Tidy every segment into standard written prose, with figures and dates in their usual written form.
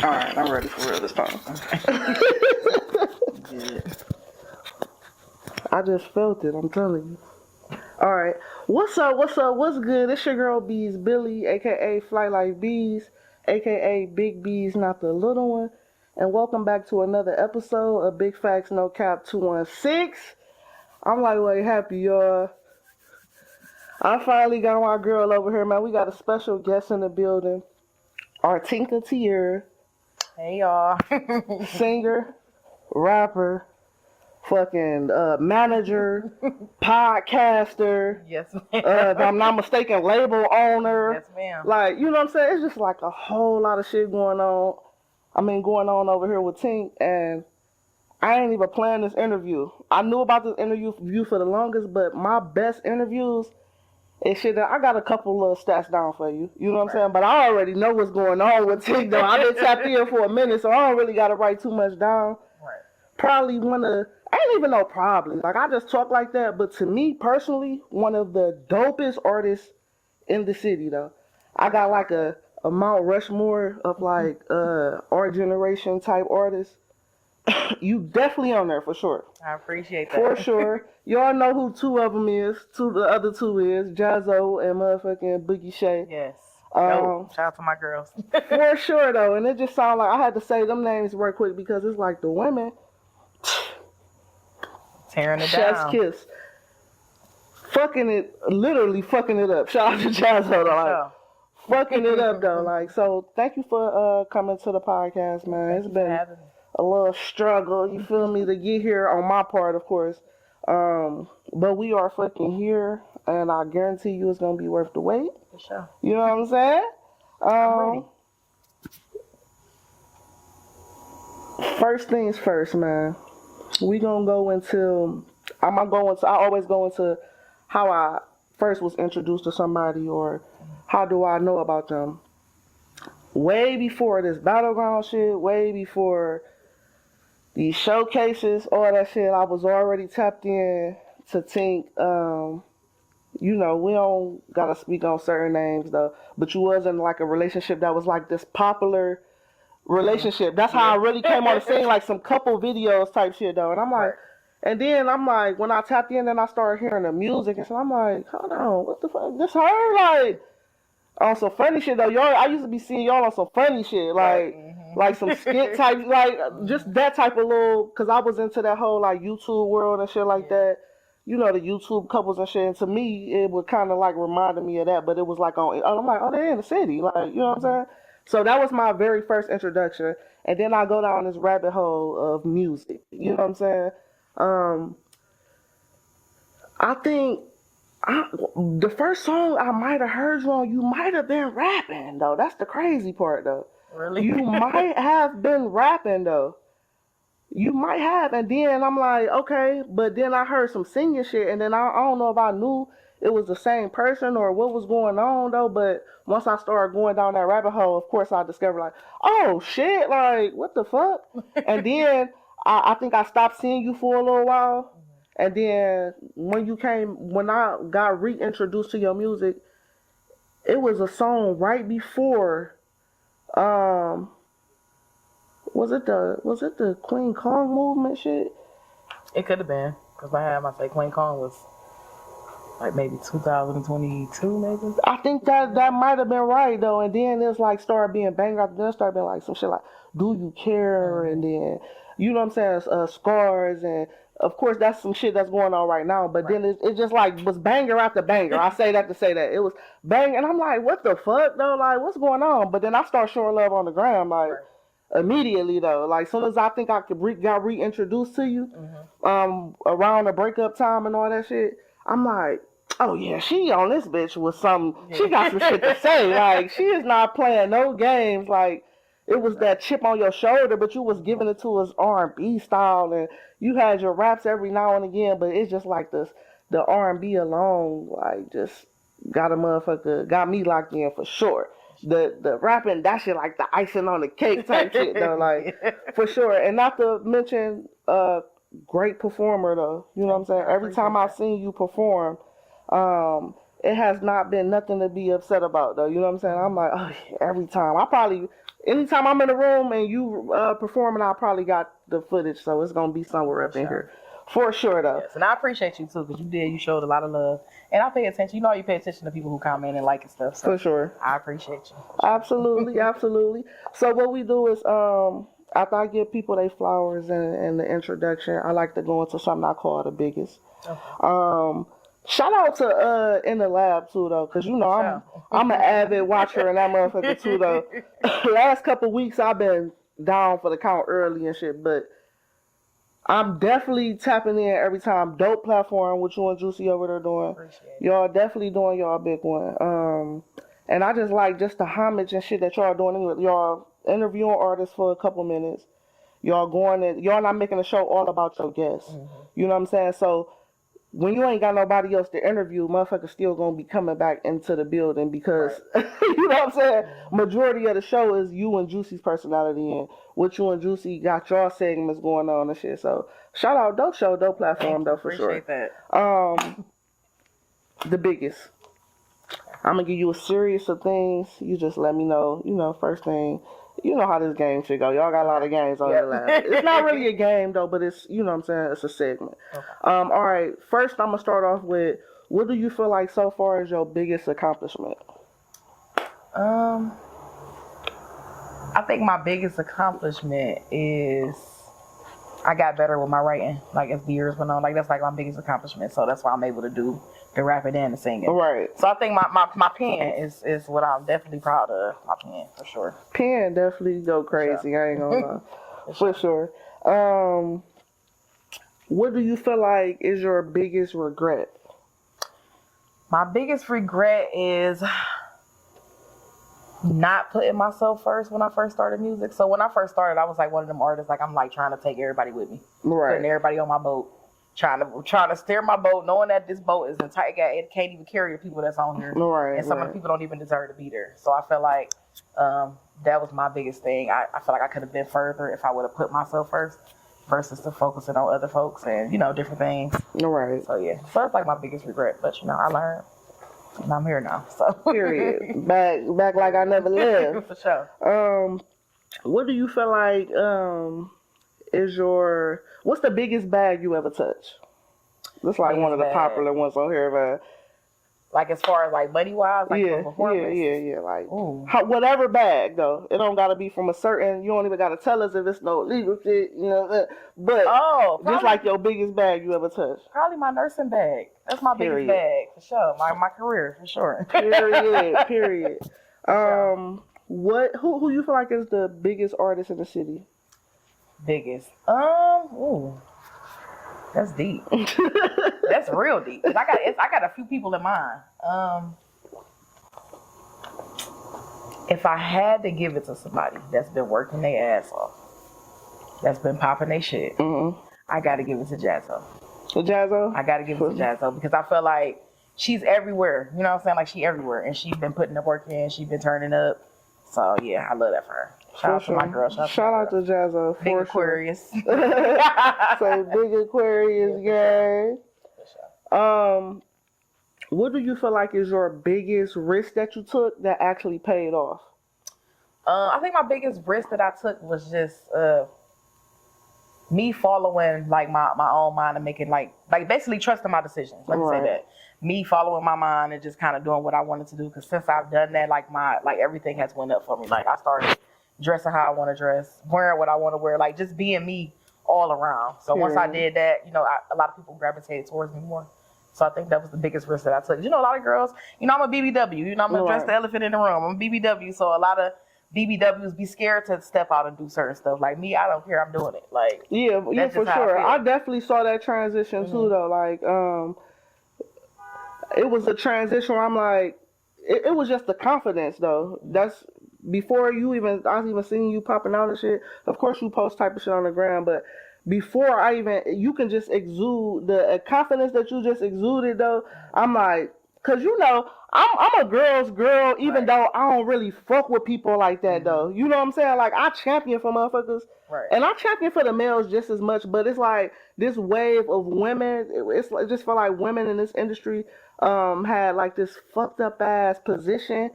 Alright, I'm ready for real this time. Good. I just felt it, I'm telling you. Alright, what's up, what's good? It's your girl Bees Billy, aka Fly Like Bees, aka Big Bees, not the little one. And welcome back to another episode of Big Facts No Cap 216. I'm like, wait, happy, y'all. I finally got my girl over here, man. We got a special guest in the building. Artinka Teaira. Hey, y'all. Singer, rapper, fucking manager, podcaster. Yes, ma'am. If I'm not mistaken, label owner. Yes, ma'am. Like, you know what I'm saying? It's just like a whole lot of shit going on. Going on over here with Tink, and I ain't even planned this interview. I knew about this interview for the longest, but my best interviews is shit that I got a couple of stats down for you. You know what I'm saying? But I already know what's going on with Tink, though. I've been tapped in for a minute, so I don't really got to write too much down. Right. Probably I ain't even know probably. Like, I just talk like that, but to me, personally, one of the dopest artists in the city, though. I got like a Mount Rushmore of like our generation type artists. You definitely on there for sure. I appreciate that. For sure. Y'all know who two of them is. The other two is Jazzo and motherfucking Boogie Shay. Yes. Shout out to my girls. For sure though, and it just sounded like I had to say them names real quick because it's like the women tearing it chef's down. kiss. Literally fucking it up. Shout out to Jazzo though. Like, fucking it up though. Like, so thank you for coming to the podcast, man. It's been a little struggle, you feel me, to get here on my part, of course. But we are fucking here, and I guarantee you it's gonna be worth the wait. For sure. You know what I'm saying? I'm ready. First things first, man. We gonna go into. I always go into how I first was introduced to somebody, or how do I know about them. Way before this battleground shit, way before these showcases, all that shit, I was already tapped in to Tink. You know, we don't gotta speak on certain names though, but you was in like a relationship that was like this popular relationship. That's how I really came on the scene, like some couple videos type shit though. And I'm like, and then I'm like, when I tapped in and I started hearing the music and so I'm like, hold on, what the fuck? This her? Like, on some funny shit though. Y'all, I used to be seeing y'all on some funny shit, like like some skit type, like just that type of little. Cause I was into that whole like YouTube world and shit like that. You know, the YouTube couples and shit. And to me, it would kind of like reminded me of that. But it was like I'm like, oh, they're in the city, like, you know what I'm saying? So that was my very first introduction, and then I go down this rabbit hole of music. You know what I'm saying? I think. The first song I might have heard you on, you might have been rapping though. That's the crazy part though. Really? You might have been rapping though. You might have, and then I'm like, okay, but then I heard some singing shit, and then I don't know if I knew it was the same person or what was going on though. But once I started going down that rabbit hole, of course I discovered like, oh shit, like what the fuck? And then I think I stopped seeing you for a little while. And then when I got reintroduced to your music, it was a song right before, was it the Queen Kong movement shit? It could have been, because I had say Queen Kong was like maybe 2022 maybe. I think that might have been right though. And then it's like started being banger after then started being like some shit like Do You Care? And then, you know what I'm saying, Scars, and of course, that's some shit that's going on right now. But then it just like was banger after banger. I say that to say that. It was bang. And I'm like, what the fuck, though? Like, what's going on? But then I start showing love on the gram, like, immediately, though. Like, as soon as I think I got reintroduced to you, around the breakup time and all that shit, I'm like, oh, yeah, she on this bitch with some, she got some shit to say. Like, she is not playing no games. Like, it was that chip on your shoulder, but you was giving it to us R&B style, and you had your raps every now and again, but it's just like the R&B alone, like, just got me locked in for sure. The rapping, that shit like the icing on the cake type shit, though, like, for sure. And not to mention, great performer, though. You know what I'm saying? Every time I've seen you perform, it has not been nothing to be upset about, though. You know what I'm saying? I'm like, oh, yeah, every time. I probably anytime I'm in the room and you performing, I probably got the footage, so it's gonna be somewhere up in here. For sure, though. Yes, and I appreciate you too, because you showed a lot of love, and I pay attention. You know, you pay attention to people who comment and like and stuff. So For sure. I appreciate you. Absolutely, absolutely. So what we do is, after I give people their flowers and the introduction, I like to go into something I call the biggest. Okay. Shout out to In the Lab too though, cause you know I'm an avid watcher and that motherfucker too though. Last couple weeks I've been down for the count early and shit, but I'm definitely tapping in every time. Dope platform, what you and Juicy over there doing. Appreciate it. Y'all definitely doing y'all big one. And I just like just the homage and shit that y'all doing. Y'all interviewing artists for a couple minutes. Y'all not making a show all about your guests. You know what I'm saying? So when you ain't got nobody else to interview, motherfuckers still gonna be coming back into the building because you know what I'm saying? Majority of the show is you and Juicy's personality and what you and Juicy got y'all segments going on and shit. So shout out, dope show, dope platform though for sure. Appreciate that. The biggest. I'm gonna give you a series of things. You just let me know. You know, first thing. You know how this game should go. Y'all got a lot of games on the lab. It's not really a game though, but it's, you know what I'm saying, it's a segment. Okay. All right. First, I'm gonna start off with, what do you feel like so far is your biggest accomplishment? I think my biggest accomplishment is I got better with my writing. Like as the years went on, like that's like my biggest accomplishment. So that's why I'm able to do the rapping and the singing. Right. So I think my pen is what I'm definitely proud of. My pen for sure. Pen definitely go crazy. I ain't gonna lie. For sure. What do you feel like is your biggest regret? My biggest regret is not putting myself first when I first started music. So when I first started, I was like one of them artists, like I'm like trying to take everybody with me. Right. Putting everybody on my boat. Trying to steer my boat, knowing that this boat is tight. It can't even carry the people that's on here. Right. And some of the people don't even deserve to be there. So I felt like that was my biggest thing. I feel like I could have been further if I would have put myself first versus to focusing on other folks and, you know, different things. Right. So yeah. So that's like my biggest regret. But you know, I learned. And I'm here now. So period. Back like I never left. For sure. What do you feel like what's the biggest bag you ever touched? That's like one of the popular ones on here, man. Like as far as like money wise, like yeah, performance? Yeah. Like whatever bag though. It don't gotta be from a certain. You don't even gotta tell us if it's no legal shit. You know, but just like your biggest bag you ever touched. Probably my nursing bag. That's my biggest bag for sure. My career for sure. Period. Who you feel like is the biggest artist in the city? Biggest. That's deep. That's real deep. I got a few people in mind. If I had to give it to somebody that's been working their ass off, that's been popping their shit, I got to give it to Jazzo. To Jazzo? I got to give it to Jazzo because I feel like she's everywhere. You know what I'm saying? Like she everywhere, and she's been putting the work in. She's been turning up. So yeah, I love that for her. Shout out to my girl. Shout out to Jazzo. Big Aquarius. So big Aquarius, gang. What do you feel like is your biggest risk that you took that actually paid off? I think my biggest risk that I took was just me following like my own mind and making like basically trusting my decisions. Let me say that. Me following my mind and just kind of doing what I wanted to do. Because since I've done that, like everything has went up for me. Like I started dressing how I want to dress, wearing what I want to wear, like just being me all around. So once I did that, you know, a lot of people gravitated towards me more. So I think that was the biggest risk that I took. You know, a lot of girls, you know, I'm a BBW. You know, I'm going to dress the elephant in the room. I'm a BBW. So a lot of BBWs be scared to step out and do certain stuff. Like me, I don't care. I'm doing it. Like yeah, for sure. I definitely saw that transition too, though. Like it was a transition where I'm like, it was just the confidence, though. That's before I was even seeing you popping out and shit. Of course, you post type of shit on the ground, but before you can just exude the confidence that you just exuded, though. I'm like, cause you know, I'm a girl's girl, even though I don't really fuck with people like that, though. You know what I'm saying? Like I champion for motherfuckers, and I champion for the males just as much. But it's like this wave of women. It just feel like women in this industry had like this fucked up ass position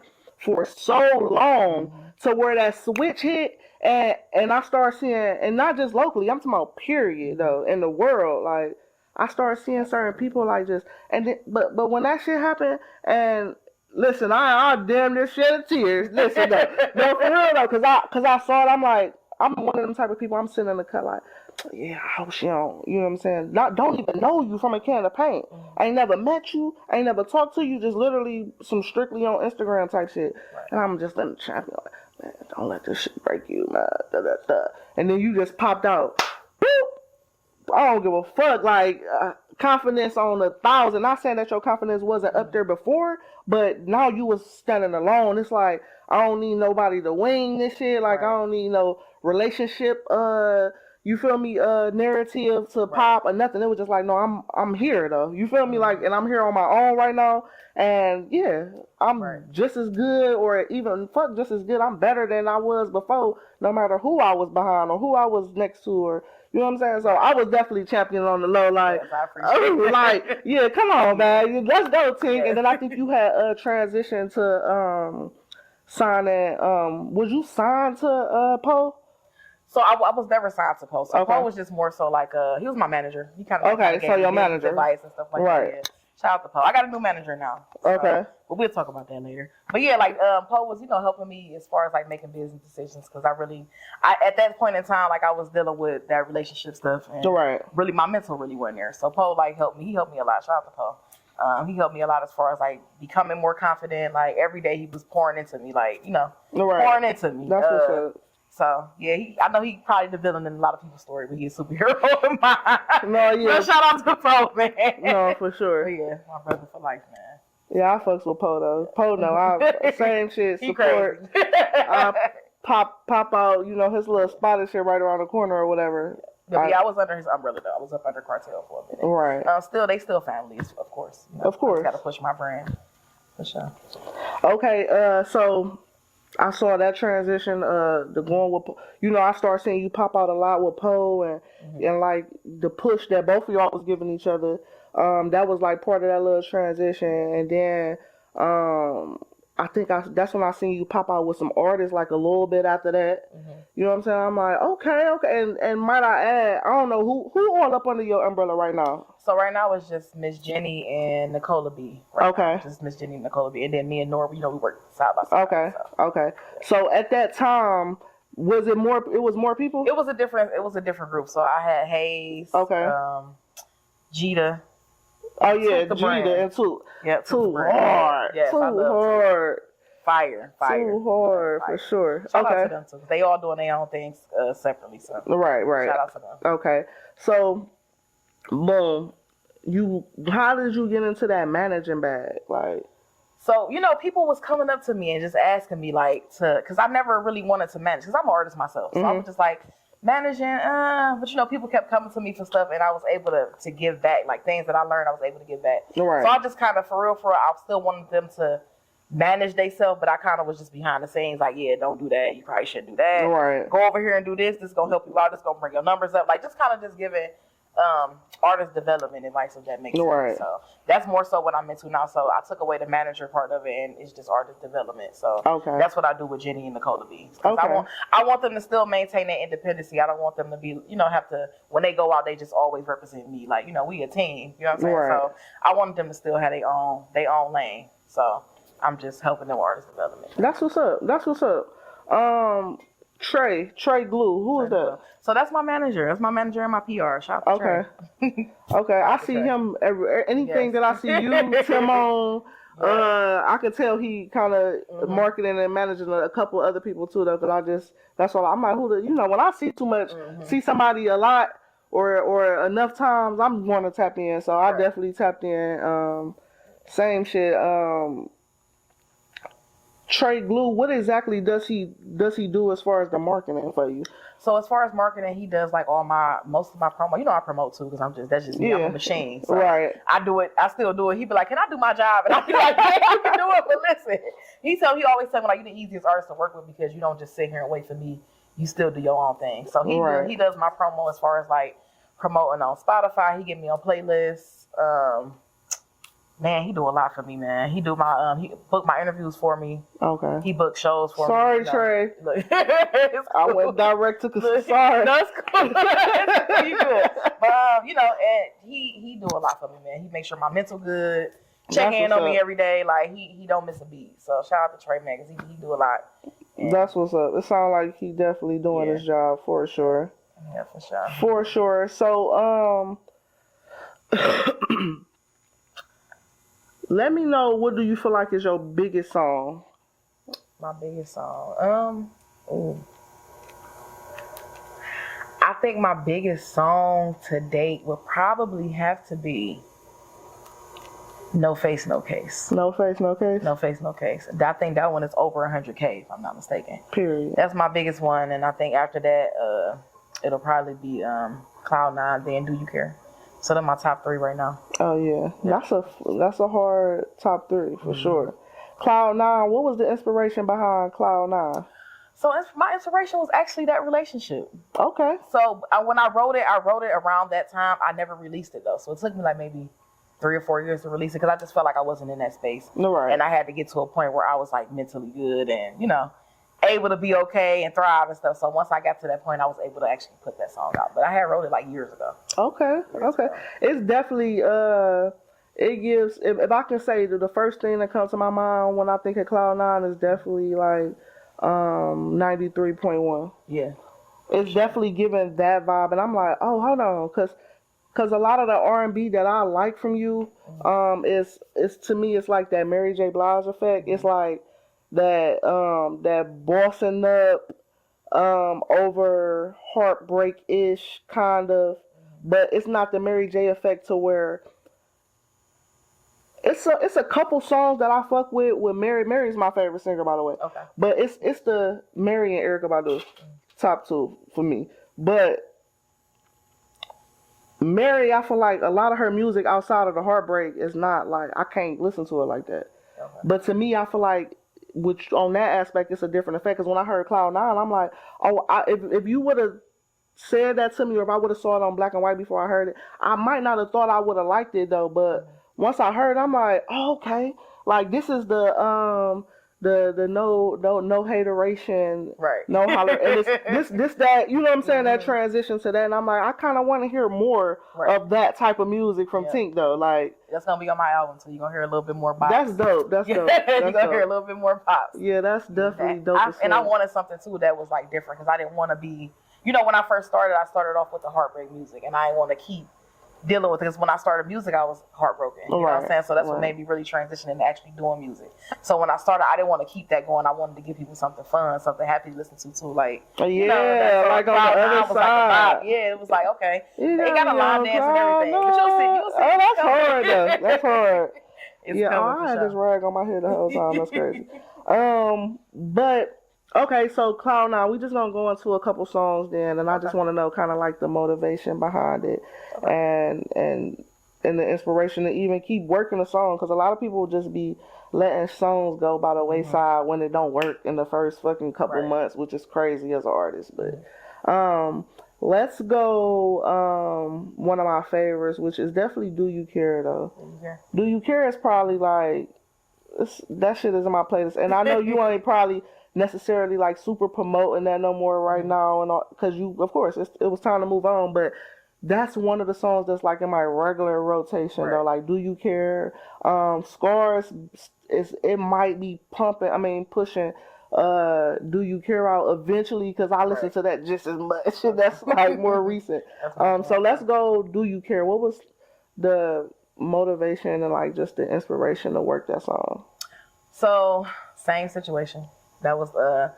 for so long to where that switch hit, and I start seeing, and not just locally, I'm talking about period though, in the world, like I started seeing certain people like just, and then, but when that shit happened, and listen, I damn near shed tears. Listen, no, for real though, cause I saw it, I'm like, I'm one of them type of people, I'm sitting in the cut like, yeah, I hope she don't, you know what I'm saying? Don't even know you from a can of paint. I ain't never met you. I ain't never talked to you. Just literally some strictly on Instagram type shit. Right. And I'm just letting the champion like, man, don't let this shit break you, man. Da, da, da. And then you just popped out. Boop. I don't give a fuck. Like, confidence on 1,000. Not saying that your confidence wasn't up there before, but now you was standing alone. It's like, I don't need nobody to wing this shit. Like, I don't need no relationship, you feel me, narrative to pop or nothing. It was just like, no, I'm here though. You feel me? Like, and I'm here on my own right now. And yeah, I'm just as good, or even just as good. I'm better than I was before, no matter who I was behind or who I was next to, or you know what I'm saying? So I was definitely champion on the low, like, like, yeah, come on, man, let's go, Tink. And then I think you had a transition to signing. Was you signed to Poe? So I was never signed to Poe. So Poe was just more so like he was my manager. He kind of gave me your manager advice and stuff like that. Yeah. Shout out to Poe. I got a new manager now. So, but we'll talk about that later. But yeah, like Poe was, helping me as far as like making business decisions, because I at that point in time, like I was dealing with that relationship stuff, and really my mental really wasn't there. So Poe like helped me. He helped me a lot. Shout out to Poe. He helped me a lot as far as like becoming more confident. Like every day he was pouring into me, like pouring into me. That's what's up. So yeah, I know he probably the villain in a lot of people's story, but he's a superhero in mine. No, yeah. So shout out to Poe, man. No, for sure. But yeah, my brother for life, man. Yeah, I fucks with Poe though. Poe, no, same shit. Support. Pop out. His little spot is shit right around the corner or whatever. But yeah, I was under his umbrella though. I was up under Cartel for a minute. Right. They still families, of course. Of course. Got to push my brand. For sure. Okay. So I saw that transition, the going with, I started seeing you pop out a lot with Poe, and like the push that both of y'all was giving each other. That was like part of that little transition, and then I think that's when I seen you pop out with some artists like a little bit after that. You know what I'm saying? I'm like, okay, and might I add, I don't know who all up under your umbrella right now. So right now it's just Miss Jenny and Nicola B. Right just Miss Jenny and Nicola B. And then me and Nora, we work side by side. Okay. So at that time, was it more? It was more people. It was a different group. So I had Hayes. Jita. Oh yeah, Jita and Too. Yeah, Too hard. Yes, too hard. Fire. Too hard for sure. Shout out to them too. They all doing their own things separately. So right. Shout out to them. Okay, so boom. How did you get into that managing bag? Like, so people was coming up to me and just asking me because I never really wanted to manage, because I'm an artist myself. So I was just like, managing, but people kept coming to me for stuff, and I was able to give back, like things that I learned, I was able to give back. Right. So I just kind of, for real, I still wanted them to manage themselves, but I kind of was just behind the scenes, like, yeah, don't do that, you probably shouldn't do that. Right. Go over here and do this. This is gonna help you out. This is gonna bring your numbers up. Like, just kind of just giving artist development advice, if that makes sense. So that's more so what I'm into now. So I took away the manager part of it, and it's just artist development. So that's what I do with Jenny and Nicola B. I want them to still maintain their independency. I don't want them to be, have to, when they go out, they just always represent me. Like, we a team. You know what I'm saying? Right. So I want them to still have their own lane. So I'm just helping them artist development. That's what's up. Trey Glue. Who is that? So that's my manager. That's my manager and my PR. Shout out to Trey. Okay. I see him anything that I see you, Tim on. I could tell he kind of marketing and managing a couple other people too, though. Cause that's all I'm like, when I see too much, see somebody a lot or enough times, I'm going to tap in. So I definitely tapped in. Same shit. Trey Glue, what exactly does he do as far as the marketing for you? So as far as marketing, he does like most of my promo. I promote too, because that's just me. I'm a machine. So I do it. I still do it. He be like, "Can I do my job?" And I be like, "Yeah, you can do it." But listen, he always tell me like, "You're the easiest artist to work with because you don't just sit here and wait for me. You still do your own thing." So he does my promo as far as like promoting on Spotify. He get me on playlists. Man, he do a lot for me, man. He do my he booked my interviews for me. Okay. He booked shows for Sorry, me. Trey. Look, I went direct to sorry. No, it's cool. It's cool. You good. But and he do a lot for me, man. He makes sure my mental good. Check in on me every day. Like he don't miss a beat. So shout out to Trey, man, because he do a lot. And that's what's up. It sounds like he definitely doing his job for sure. Yeah, for sure. For sure. So let me know, what do you feel like is your biggest song? My biggest song. I think my biggest song to date would probably have to be No Face, No Case. No Face, No Case? No Face, No Case. I think that one is over 100K, if I'm not mistaken. Period. That's my biggest one, and I think after that, it'll probably be Cloud9, then Do You Care. So they're my top 3 right now. Oh yeah. That's a hard top 3 for sure. Cloud9, what was the inspiration behind Cloud9? So my inspiration was actually that relationship. Okay. So when I wrote it around that time. I never released it though, so it took me like maybe 3 or 4 years to release it because I just felt like I wasn't in that space. Right. And I had to get to a point where I was like mentally good and able to be okay and thrive and stuff. So once I got to that point, I was able to actually put that song out. But I had wrote it like years ago. Okay. It's definitely it gives, if I can say that the first thing that comes to my mind when I think of Cloud9 is definitely like 93.1. Yeah. It's definitely giving that vibe, and I'm like, oh, hold on, cause a lot of the R&B that I like from you, is to me, it's like that Mary J. Blige effect. It's like that bossing up, over heartbreak-ish kind of, but it's not the Mary J. effect to where it's a couple songs that I fuck with Mary. Mary's my favorite singer, by the way. Okay. But it's the Mary and Erykah Badu top 2 for me. But Mary, I feel like a lot of her music outside of the heartbreak is not like, I can't listen to it like that. Okay. But to me, I feel like on that aspect, it's a different effect. Because when I heard Cloud9, I'm like, oh, if you would have said that to me, or if I would have saw it on black and white before I heard it, I might not have thought I would have liked it though. But once I heard it, I'm like, oh, okay. Like this is the no hateration, right? No holler, and it's this that, you know what I'm saying? That transition to that, and I'm like, I kind of want to hear more of that type of music from Tink though. Like that's gonna be on my album, so you're gonna hear a little bit more pops. That's dope. That's dope. You're gonna hear a little bit more pops. Yeah, that's definitely dope. And I wanted something too that was like different because I didn't want to be, when I first started, I started off with the heartbreak music, and I didn't want to keep dealing with it because when I started music, I was heartbroken. You know what I'm saying? So that's what made me really transition into actually doing music. So when I started, I didn't want to keep that going. I wanted to give people something fun, something happy to listen to too. Like, like on the other side. It was like, okay. They got a line dance and everything. But you'll see. Oh, that's hard though. That's hard. It's I had this rag on my head the whole time. That's crazy. But okay, so Cloud9, we just gonna go into a couple songs then, and I just want to know kind of like the motivation behind it, and the inspiration to even keep working a song, because a lot of people just be letting songs go by the wayside when it don't work in the first fucking couple months, which is crazy as an artist. But let's go one of my favorites, which is definitely Do You Care though. Do You Care is probably like that shit is in my playlist, and I know you ain't probably necessarily like super promoting that no more right now, and because of course it was time to move on, but that's one of the songs that's like in my regular rotation though. Like Do You Care, Scars it might be pushing Do You Care out eventually, because I listen to that just as much. That's like more recent. So let's go Do You Care. What was the motivation and like just the inspiration to work that song? So same situation. That was that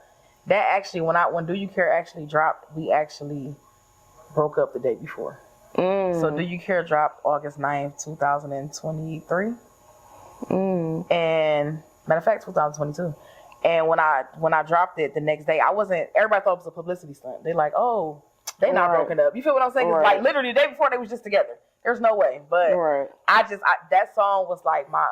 actually when Do You Care actually dropped, we actually broke up the day before. So Do You Care dropped August 9th, 2023. And matter of fact, 2022. And when I dropped it the next day, everybody thought it was a publicity stunt. They like, oh, they not broken up. You feel what I'm saying? Like literally the day before they was just together. There's no way. But that song was like my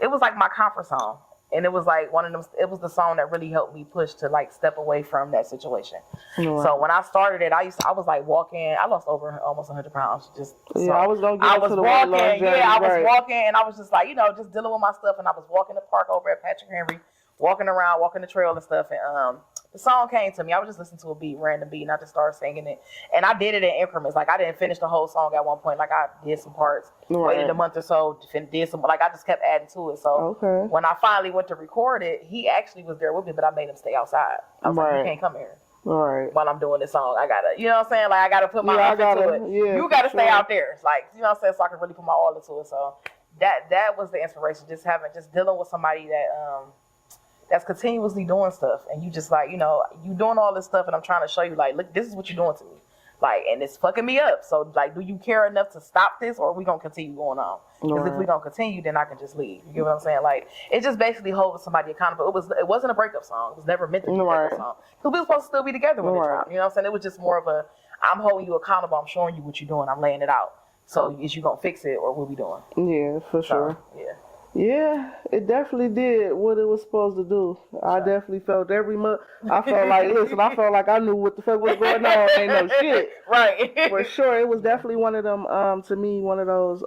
it was like my comfort song. And it was like one of them. It was the song that really helped me push to like step away from that situation. Right. So when I started it, I was like walking. I lost over almost 100 pounds. Just I was gonna get into the walking. journey, I was walking, and I was just like, just dealing with my stuff. And I was walking the park over at Patrick Henry, walking around, walking the trail and stuff. And the song came to me. I was just listening to a beat, random beat, and I just started singing it. And I did it in increments. Like I didn't finish the whole song at one point. Like I did some parts, waited a month or so, did some. Like I just kept adding to it. So when I finally went to record it, he actually was there with me, but I made him stay outside. I was like, you can't come here. Right. While I'm doing this song, I gotta, you know what I'm saying? Like I gotta put my effort into it. Yeah, you gotta stay out there. It's like, you know what I'm saying? So I can really put my all into it. So that was the inspiration. Just dealing with somebody that that's continuously doing stuff, and you just like, you doing all this stuff, and I'm trying to show you, like, look, this is what you're doing to me, like, and it's fucking me up. So, like, do you care enough to stop this, or are we gonna continue going on? Because if we gonna continue, then I can just leave. You get what I'm saying? Like, it just basically holds somebody accountable. It wasn't a breakup song. It was never meant to be a breakup song. Because we were supposed to still be together when it dropped. You know what I'm saying? It was just more of a, I'm holding you accountable. I'm showing you what you're doing. I'm laying it out. So, is you gonna fix it, or what we doing? Yeah, for sure. Yeah. Yeah, it definitely did what it was supposed to do. I definitely felt every month. I felt like I knew what the fuck was going on. Ain't no shit. Right. For sure. It was definitely one of them, to me, one of those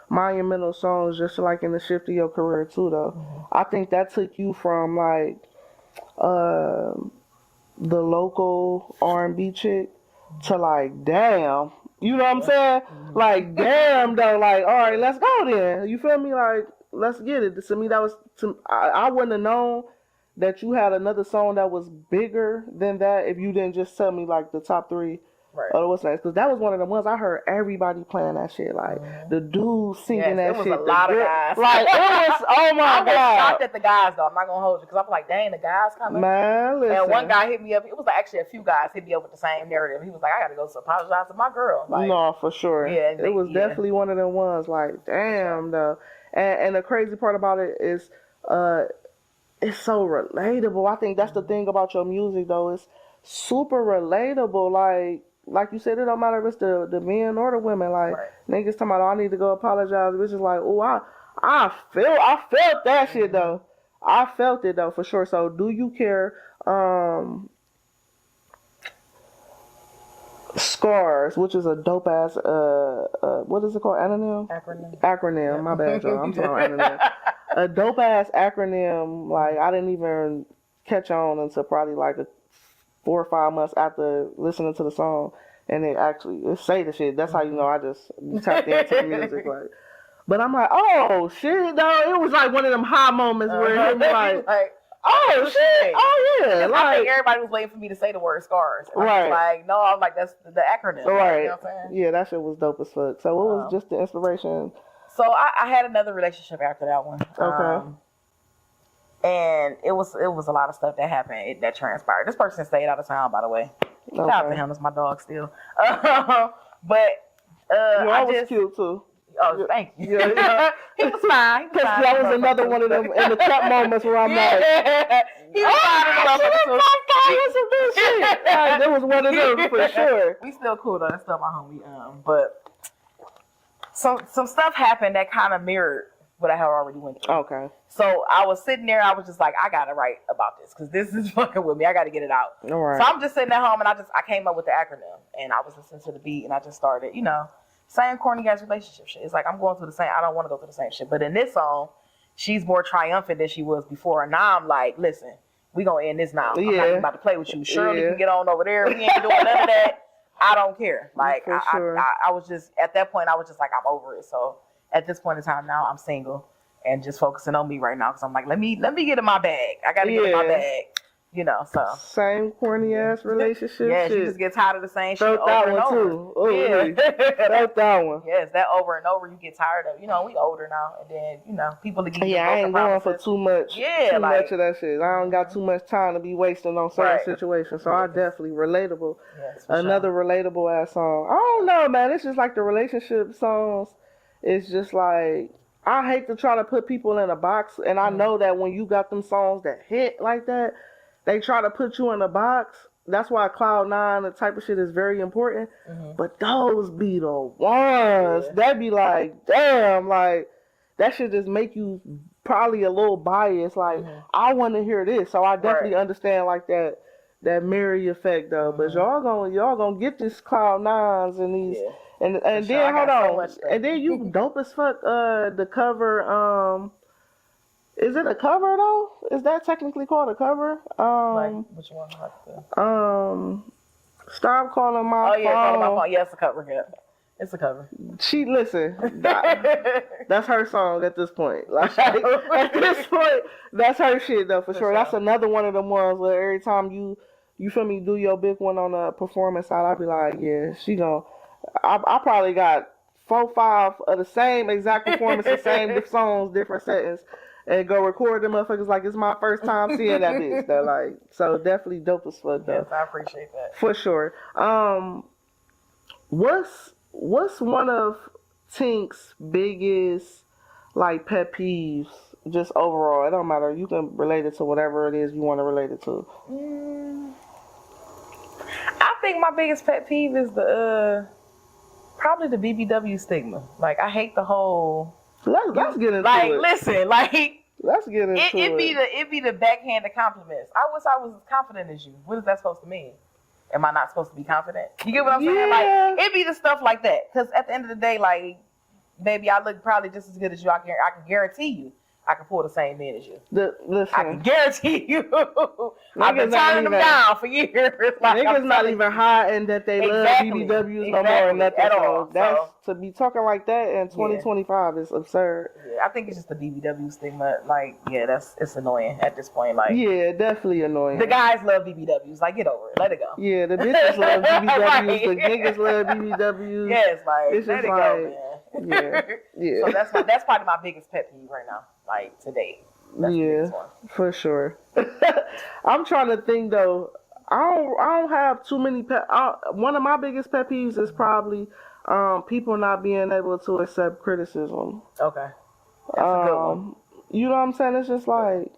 monumental songs, just like in the shift of your career too, though. Mm-hmm. I think that took you from like the local R&B chick to like, damn. You know what I'm saying? Mm-hmm. Like, damn, though. Like, all right, let's go then. You feel me? Like, let's get it. To me, that was, I wouldn't have known that you had another song that was bigger than that if you didn't just tell me, like, the top three. Right. Or what's next? Because that was one of the ones I heard everybody playing that shit. Like, the dudes singing that shit. It was a lot of guys. Like, it was, oh my God. I was shocked at the guys, though. I'm not going to hold you. Because I'm like, dang, the guys coming. Man, listen. And one guy hit me up. It was actually a few guys hit me up with the same narrative. He was like, I got to go apologize to my girl. Like, no, for sure. Yeah. It was definitely one of them ones. Like, damn, though. And the crazy part about it is, it's so relatable. I think that's the thing about your music, though. It's super relatable. Like you said, it don't matter if it's the men or the women. Like, niggas talking about, oh, I need to go apologize. It's just like, oh, I felt that shit, though. I felt it, though, for sure. So, do you care? SCARS, which is a dope ass, what is it called? Acronym. My bad, y'all. I'm talking acronym. A dope ass acronym. Like, I didn't even catch on until probably like 4 or 5 months after listening to the song, and it say the shit. That's how you know I just tapped into the music. Like, but I'm like, oh shit, though. It was like one of them high moments where it hit me like, oh shit, oh yeah. Like, I think everybody was waiting for me to say the word SCARS. Right. Like, no, I'm like, that's the acronym. Right. You know what I'm saying? Yeah, that shit was dope as fuck. So what was just the inspiration? So I had another relationship after that one. Okay. And it was a lot of stuff that happened that transpired. This person stayed out of town, by the way. Shout out to him. That's my dog still. But I was cute too. Oh, thank you. Yeah. He was fine. Because that was another one of them in the trap moments where I'm like, he was fine. That was one of them for sure. We still cool though. That's still my homie. But some stuff happened that kind of mirrored what I had already went through. Okay. So I was sitting there. I was just like, I gotta write about this because this is fucking with me. I gotta get it out. All right. So I'm just sitting at home and I came up with the acronym and I was listening to the beat and I just started, same corny ass relationship shit. It's like I'm going through the same. I don't want to go through the same shit. But in this song, she's more triumphant than she was before. And now I'm like, listen, we gonna end this now. I'm not about to play with you. Shirley can get on over there. We ain't doing none of that. I don't care. Like I was just at that point. I was just like, I'm over it. So at this point in time now, I'm single and just focusing on me right now because I'm like, let me get in my bag. I gotta get in my bag. So same corny ass relationship. Yeah, shit. She just gets tired of the same Throw shit over and over. Too. Oh, yeah, throw that one. Yes, that over and over. You get tired of. We older now, and then people to give you. Yeah, I ain't going for too much. Yeah, too much of that shit. I don't got too much time to be wasting on certain situations. So I definitely relatable. Yes, another relatable ass song. I don't know, man. It's just like the relationship songs. It's just like I hate to try to put people in a box, and I know that when you got them songs that hit like that. They try to put you in a box. That's why Cloud 9, the type of shit is very important. Mm-hmm. But those be the ones. That be like, damn, like, that should just make you probably a little biased. Like, I want to hear this, so I definitely understand like that Mary effect though. But y'all gonna get this Cloud Nines and these and then hold on, and then you dope as fuck. The cover, is it a cover though? Is that technically called a cover? Like which one? Stop calling my phone. Oh yeah, calling my phone. Yeah, it's a cover. Yeah. It's a cover. That's her song at this point. Like, at this point, that's her shit though, for sure. That's another one of them ones where every time you feel me, do your big one on the performance side, I'll be like, yeah, she gon'. I probably got 4, 5 of the same exact performance, the same songs, different settings, and go record them motherfuckers like it's my first time seeing that bitch. Though, like, so definitely dope as fuck though. Yes, I appreciate that. For sure. What's one of Tink's biggest like pet peeves just overall? It don't matter. You can relate it to whatever it is you want to relate it to. I think my biggest pet peeve is probably the BBW stigma. Like, I hate the whole. Let's get into like, it. Listen, like. Let's get into it. It be the backhanded compliments. I wish I was as confident as you. What is that supposed to mean? Am I not supposed to be confident? You get what I'm saying? Like, it be the stuff like that. Because at the end of the day, like, baby, I look probably just as good as you. I can guarantee you I can pull the same men as you. Listen, I can guarantee you. I've been turning them down for years. Like, niggas not even hiding that they love BBWs no more or nothing. At all. That's to be talking like that in 2025 is absurd. Yeah, I think it's just the BBW stigma. Like, yeah, it's annoying at this point. Like, yeah, definitely annoying. The guys love BBWs. Like, get over it. Let it go. Yeah, the bitches love BBWs. Right. The niggas love BBWs. Yes, like, it's let it like, go, man. Yeah. So that's probably my biggest pet peeve right now, like today. That's for sure. I'm trying to think though. I don't have too many pet. One of my biggest pet peeves is probably people not being able to accept criticism. Okay, that's a good one. You know what I'm saying? It's just like,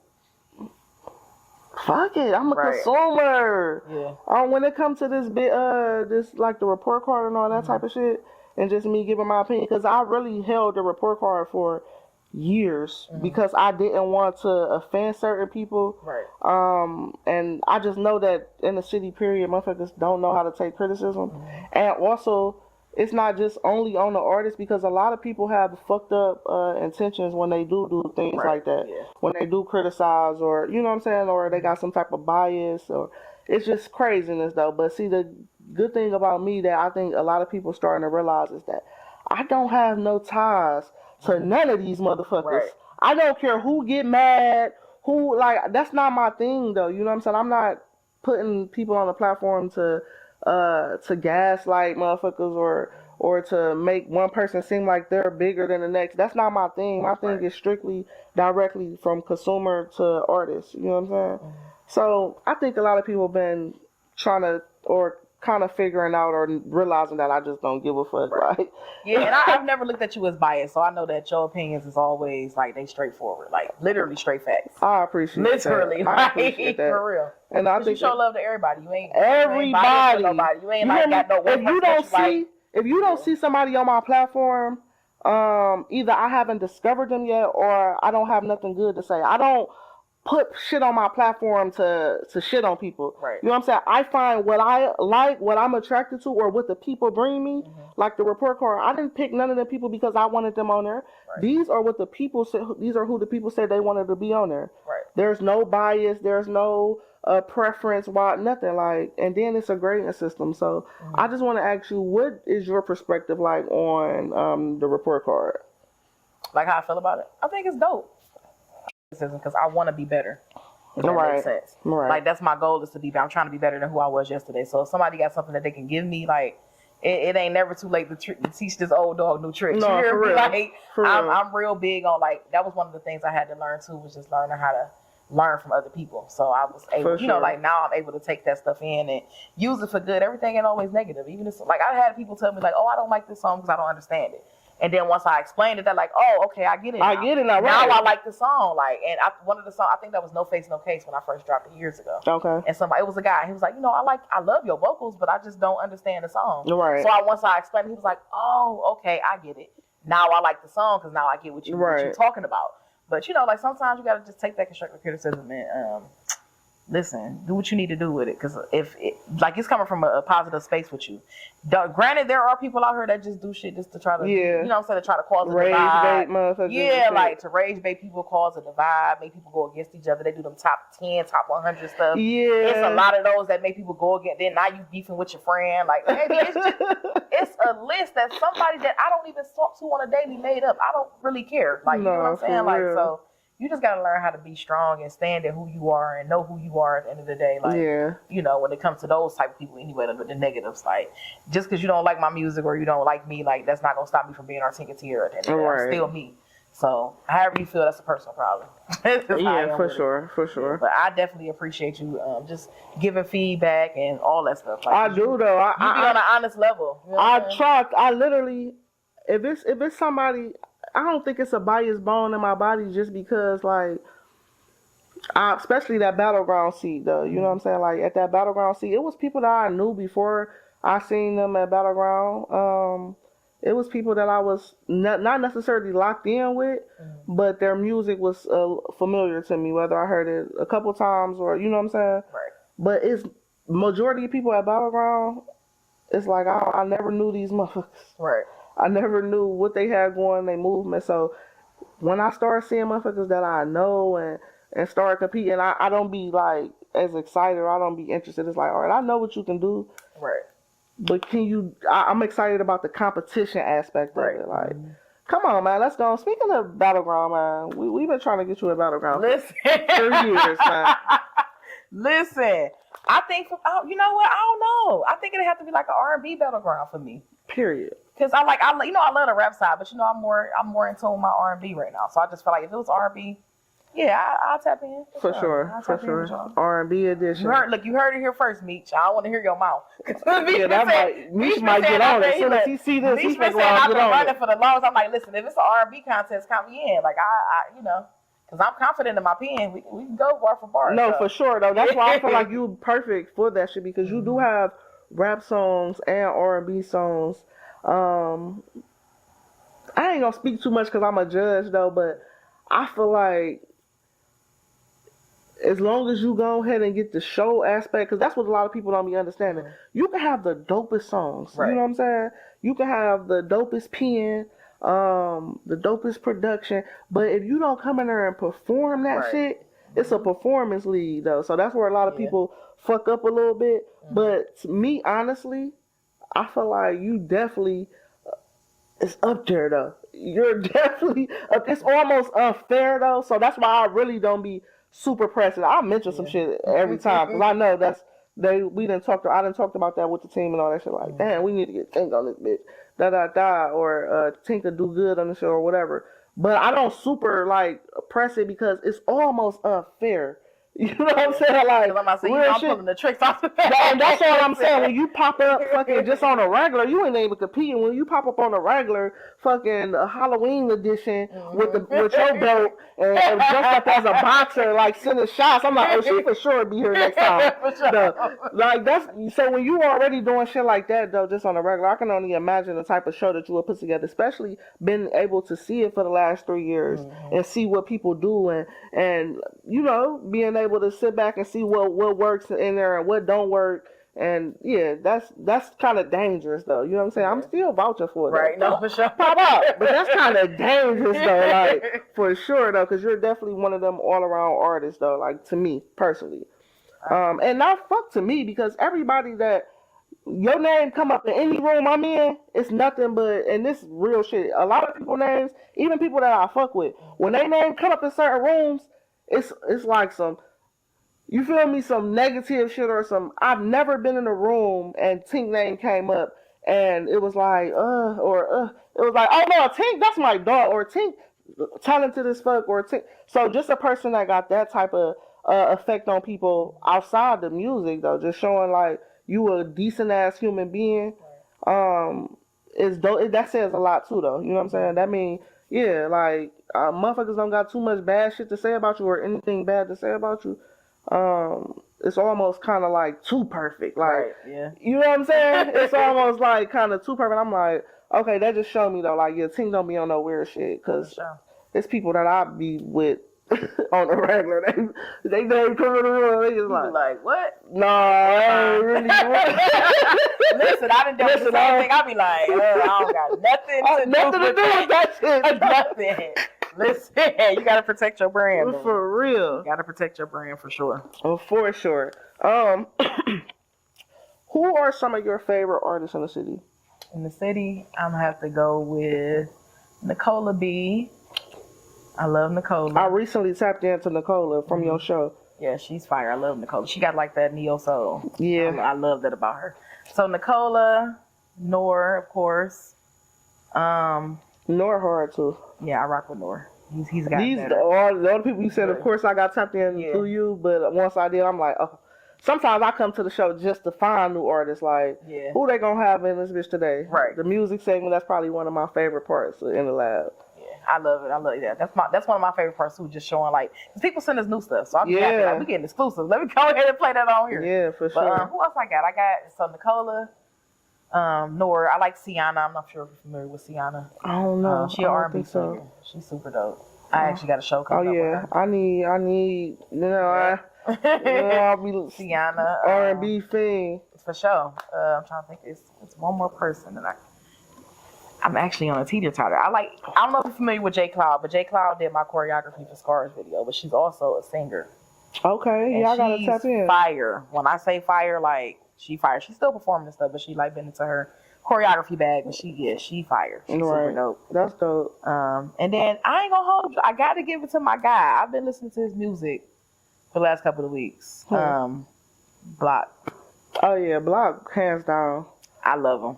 fuck it. I'm a consumer. Yeah. When it comes to this bit, this like the report card and all that type of shit. And just me giving my opinion, because I really held the report card for years because I didn't want to offend certain people. Right. And I just know that in the city, period, motherfuckers don't know how to take criticism. And also, it's not just only on the artist, because a lot of people have fucked up intentions when they do things like that. Yeah. When they do criticize, or, you know what I'm saying, or they got some type of bias, or it's just craziness though. But see, the good thing about me that I think a lot of people starting to realize is that I don't have no ties to none of these motherfuckers. Right. I don't care who get mad, who, like, that's not my thing though. You know what I'm saying? I'm not putting people on the platform to gaslight motherfuckers or to make one person seem like they're bigger than the next. That's not my thing. My thing is strictly directly from consumer to artist. You know what I'm saying? So I think a lot of people been trying to, or kind of figuring out or realizing that I just don't give a fuck. Like, yeah, and I've never looked at you as biased, so I know that your opinions is always like they straightforward, like literally straight facts. I appreciate literally, that. I appreciate that. For real. And I think you show love to everybody. You ain't everybody. Nobody. You ain't like got no one. If you don't see somebody on my platform, either I haven't discovered them yet, or I don't have nothing good to say. I don't put shit on my platform to shit on people. Right. You know what I'm saying? I find what I like, what I'm attracted to, or what the people bring me. Like the report card, I didn't pick none of the people because I wanted them on there. Right. These are what the people said. These are who the people said they wanted to be on there. Right. There's no bias. There's no preference. Why nothing like. And then it's a grading system. So I just want to ask you, what is your perspective like on the report card? Like how I feel about it. I think it's dope. Because I want to be better. If that makes sense. Right. Like, that's my goal, is to be better. I'm trying to be better than who I was yesterday. So if somebody got something that they can give me, like, it ain't never too late to teach this old dog new tricks. No, you hear for me? real. Like, for real. I'm real big on, like, that was one of the things I had to learn too, was just learning how to learn from other people. So I was able, you know, like, now I'm able to take that stuff in and use it for good. Everything ain't always negative. Even if, like, I had people tell me, like, oh, I don't like this song because I don't understand it. And then once I explained it, they're like, "Oh, okay, I get it. I get it now. Now I like the song." Like, and one of the songs, I think that was "No Face, No Case" when I first dropped it years ago. Okay. And it was a guy. He was like, "You know, I love your vocals, but I just don't understand the song." Right. So once I explained, he was like, "Oh, okay, I get it." now I like the song because now I get what you're talking about. But, you know, like sometimes you got to just take that constructive criticism and listen, do what you need to do with it. Because if like it's coming from a positive space with you. Granted, there are people out here that just do shit just to try to, you know what I'm saying, to try to cause a divide. Yeah, like to rage bait people, cause a divide, make people go against each other. They do them top 10, top 100 stuff. Yeah. It's a lot of those that make people go against. Then now you beefing with your friend. Like, maybe it's a list that somebody that I don't even talk to on a daily made up. I don't really care. Like, you know what I'm saying? Like, so. You just got to learn how to be strong and stand at who you are and know who you are at the end of the day. Like, you know, when it comes to those type of people anyway, the negatives, like, just because you don't like my music or you don't like me, like, that's not going to stop me from being Artinka Teaira at the end of the day. I'm still me. So, however you feel, that's a personal problem. Yeah, for sure. But I definitely appreciate you just giving feedback and all that stuff. Like, I do, though. You be on an honest level. You know I literally, if it's somebody... I don't think it's a biased bone in my body just because, like, especially that battleground seat, though. You know what I'm saying? Like, at that battleground seat, it was people that I knew before I seen them at battleground. It was people that I was not necessarily locked in with, but their music was familiar to me, whether I heard it a couple times or, you know what I'm saying? Right. But it's majority of people at battleground, it's like, I never knew these motherfuckers. Right. I never knew what they had going, their movement. So when I start seeing motherfuckers that I know and start competing, I don't be like as excited or I don't be interested. It's like, all right, I know what you can do. Right. But I'm excited about the competition aspect of it. Like, come on, man, let's go. Speaking of battleground, man, we've been trying to get you a battleground for years, man. Listen, I think, you know what? I don't know. I think it'd have to be like an R&B battleground for me. Period. Because I love the rap side, but you know, I'm more in tune with my R&B right now. So I just feel like if it was R&B, I'll tap in. For sure. R&B edition. You heard it here first, Meech. I don't want to hear your mouth. Meech might get on it. As soon as he see this, he's going to get on it. I've been running for the longest. I'm like, listen, if it's an R&B contest, count me in. Like, I you know. Because I'm confident in my pen. We can go bar for bar. No, for sure, though. That's why I feel like you're perfect for that shit. Because you do have rap songs and R&B songs. I ain't gonna speak too much because I'm a judge though, but I feel like as long as you go ahead and get the show aspect, because that's what a lot of people don't be understanding. You can have the dopest songs, you know what I'm saying? You can have the dopest pen, the dopest production, but if you don't come in there and perform that shit, it's a performance league though. So that's where a lot of people fuck up a little bit. But to me, honestly, I feel like you definitely it's up there though. You're definitely up. It's almost unfair though. So that's why I really don't be super pressing. I mention some shit every time because I know I done talked about that with the team and all that shit. Like, damn, we need to get Tink on this bitch. Or Tinka do good on the show or whatever. But I don't super like press it because it's almost unfair. You know what I'm saying? Like, I'm pulling the tricks off the back. And that's all I'm saying. When you pop up fucking just on a regular, you ain't able to compete. When you pop up on a regular fucking Halloween edition with your belt and dressed up as a boxer, like sending shots, I'm like, oh, she for sure be here next time. Like that's so when you already doing shit like that though, just on a regular, I can only imagine the type of show that you would put together, especially being able to see it for the last 3 years and see what people do and you know being able to sit back and see what works in there and what don't work, and that's kind of dangerous though. You know what I'm saying? I'm still vouching for it. Right? No, for sure. Pop up, but that's kind of dangerous though, like for sure though, because you're definitely one of them all around artists though. Like to me personally, and not fuck to me because everybody that your name come up in any room I'm in, it's nothing but, and this real shit. A lot of people names, even people that I fuck with, when they name come up in certain rooms, it's like some. You feel me? Some negative shit or some. I've never been in a room and Tink name came up and it was like, it was like, oh no, Tink, that's my dog, or Tink, talented as fuck, or Tink. So just a person that got that type of effect on people outside the music though, just showing like you a decent ass human being, is dope. That says a lot too though. You know what I'm saying? That mean, like motherfuckers don't got too much bad shit to say about you or anything bad to say about you. It's almost kind of like too perfect, like you know what I'm saying? It's almost like kind of too perfect. I'm like, okay, that just showed me though, like, yeah, Tink don't be on no weird shit, cause it's people that I be with on the regular. They come in the room, they just like what? No, I ain't really. Listen, I done done the same thing. I be like, I don't got nothing to do with that shit. Nothing. Listen, you gotta protect your brand. Man. For real. You gotta protect your brand for sure. Oh, for sure. Who are some of your favorite artists in the city? In the city, I'm gonna have to go with Nicola B. I love Nicola. I recently tapped into Nicola from your show. Yeah, she's fire. I love Nicola. She got like that neo soul. Yeah. I love that about her. So Nicola, Noor, of course. Noor hard too. Yeah, I rock with Noor. He's got these better. all the other people you said. Of course, I got tapped in through you, but once I did, I'm like, oh. Sometimes I come to the show just to find new artists. Like, who they gonna have in this bitch today? Right. The music segment. That's probably one of my favorite parts in the lab. I love it. I love that. That's one of my favorite parts too. Just showing like, cause people send us new stuff, so I'm happy. Like, we getting exclusive. Let me go ahead and play that on here. Yeah, for sure. But who else I got? I got Nicola, Noor. I like Sienna. I'm not sure if you're familiar with Sienna. I don't know. She an R&B singer. She's super dope. I actually got a show coming up with her. I need. I'll be Sienna, R&B thing for sure. I'm trying to think. It's one more person that I'm actually on a teeter-totter. I don't know if you're familiar with J. Cloud, but J. Cloud did my choreography for Scar's video, but she's also a singer. Okay, and I gotta tap in. Fire. When I say fire, like, she fire. She's still performing and stuff, but she like been into her choreography bag, but she fire. She's super dope. That's dope. And then I ain't gonna hold you. I gotta give it to my guy. I've been listening to his music for the last couple of weeks. Block. Oh yeah, Block, hands down. I love him.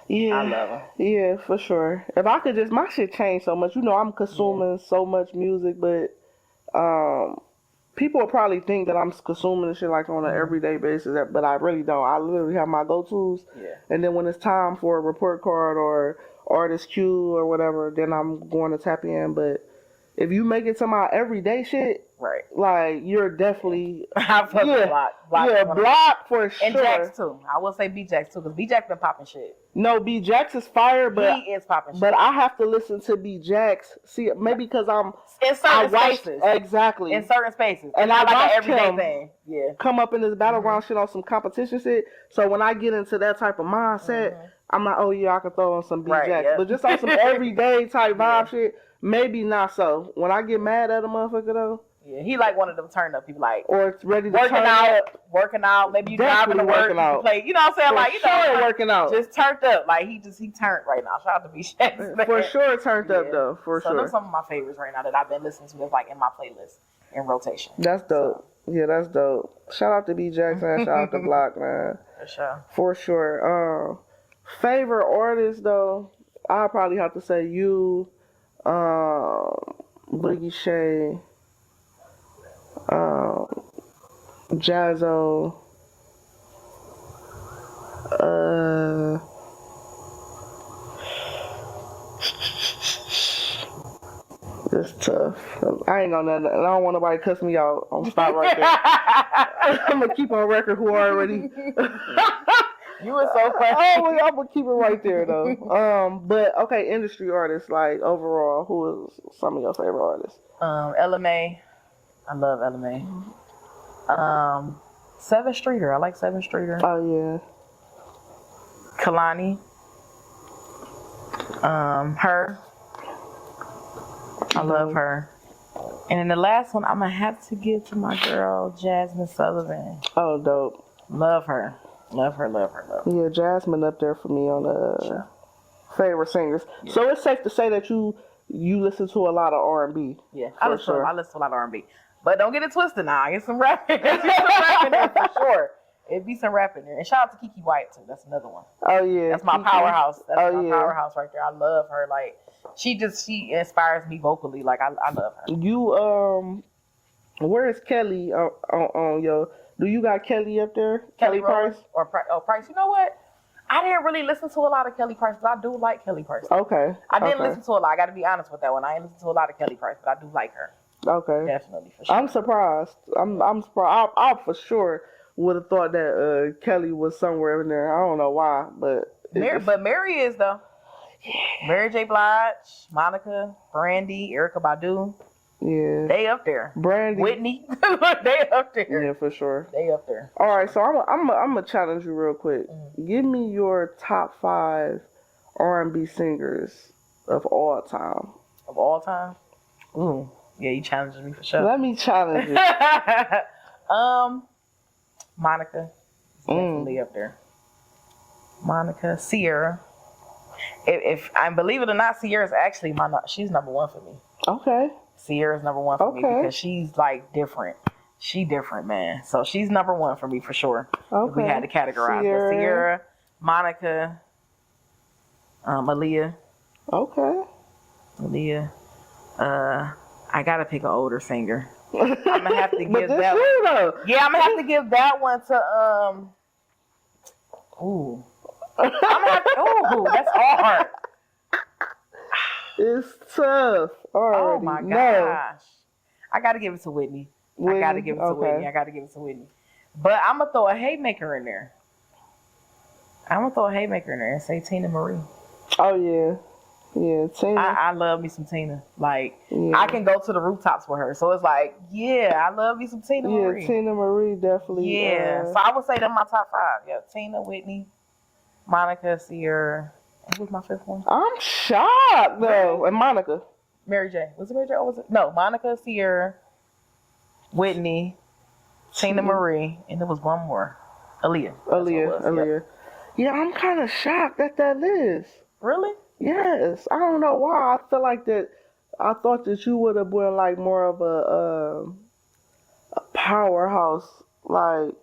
Yeah, I love him. Yeah, for sure. If I could just, my shit changed so much. You know, I'm consuming so much music, but people will probably think that I'm consuming this shit like on an everyday basis, but I really don't. I literally have my go-tos, and then when it's time for a report card or artist queue or whatever, then I'm going to tap in. But if you make it to my everyday shit, right, like, you're definitely I fuck with Block. Block for sure. And Jax too. I will say B-Jax too, because B-Jax been popping shit. No, B-Jax is fire, but he is popping shit. But I have to listen to B-Jax. See, maybe because I'm in certain spaces. Exactly. In certain spaces. And I like watched an everyday him thing. Yeah. Come up in this battleground shit on some competition shit. So when I get into that type of mindset, I'm like, oh yeah, I can throw on some B-Jax. Right, but just on some everyday type vibe shit, maybe not so. When I get mad at a motherfucker though, yeah, he like one of them turn up people, like, or it's ready to working out. Maybe you driving to work, you play. You know what I'm saying? Like, you know, like, working out. Just turned up. Like he turned right now. Shout out to B-Jax. For sure, turned up though. For sure. So those are some of my favorites right now that I've been listening to. That's like in my playlist in rotation. That's dope. So. Yeah, that's dope. Shout out to B-Jax and shout out to Block, man. For sure. For sure. Favorite artist though, I'll probably have to say you, Boogie Shay. Jazzo, that's tough. I ain't gonna. I don't want nobody to cuss me out. I'm gonna stop right there. I'm gonna keep on record who already. You were so funny. Oh, I'm gonna keep it right there though. But okay, industry artists, like overall, who is some of your favorite artists? LMA. I love LMA. 7th Streeter. I like 7th Streeter. Oh yeah. Kalani. Her. I love her. And then the last one, I'm gonna have to give to my girl Jasmine Sullivan. Oh, dope. Love her. Love her. Yeah, Jasmine up there for me on the favorite singers. Yeah. So it's safe to say that you listen to a lot of R&B. Yeah, I listen to a lot of R&B. But don't get it twisted now. Get some rapping. There's some rapping there for sure. It'd be some rapping there. And shout out to Kiki White too. That's another one. Oh yeah. That's my powerhouse. That's my powerhouse right there. I love her. Like she inspires me vocally. Like I love her. You where is Kelly on your? Do you got Kelly up there? Kelly Price or Price? You know what? I didn't really listen to a lot of Kelly Price, but I do like Kelly Price. Okay. I didn't listen to a lot. I got to be honest with that one. I ain't listen to a lot of Kelly Price, but I do like her. Okay. Definitely, for sure. I'm surprised. I'm surprised. I for sure would have thought that Kelly was somewhere in there. I don't know why, but Mary is though. Mary J. Blige, Monica, Brandy, Erykah Badu. Yeah. They up there. Brandy. Whitney. They up there. Yeah, for sure. They up there. All right, so I'm gonna challenge you real quick. Give me your top 5 R&B singers of all time. Of all time? Ooh. Yeah, you challenging me for sure. Let me challenge you. Monica is definitely up there. Monica, Sierra. If I believe it or not, Sierra's actually she's number 1 for me. Okay. Sierra's number 1 for me because she's like different. She different, man. So she's number 1 for me for sure. Okay. If we had to categorize. But Sierra, Monica, Aaliyah. Okay. Aaliyah. I gotta pick an older singer. I'm gonna have to give that. Yeah, I'm gonna have to give that one to Ooh. I'm gonna have to, ooh, that's hard. It's tough. Already. Oh my gosh. I gotta give it to Whitney. I gotta give it to Whitney. But I'm gonna throw a haymaker in there. And say Tina Marie. Oh yeah. Yeah, Tina. I love me some Tina. Like, I can go to the rooftops with her. So it's like, yeah, I love me some Tina Marie. Yeah, Tina Marie definitely. Yeah. So I would say that's my top 5. Yeah, Tina, Whitney, Monica, Sierra. And who's my 5th one? I'm shocked though. And Monica. Mary J. Was it Mary J? Or was it? No, Monica, Sierra, Whitney, Tina Marie, and there was one more. Aaliyah. Yeah, I'm kind of shocked at that list. Really? Yes, I don't know why. I feel like that. I thought that you would have been like more of a powerhouse. Like,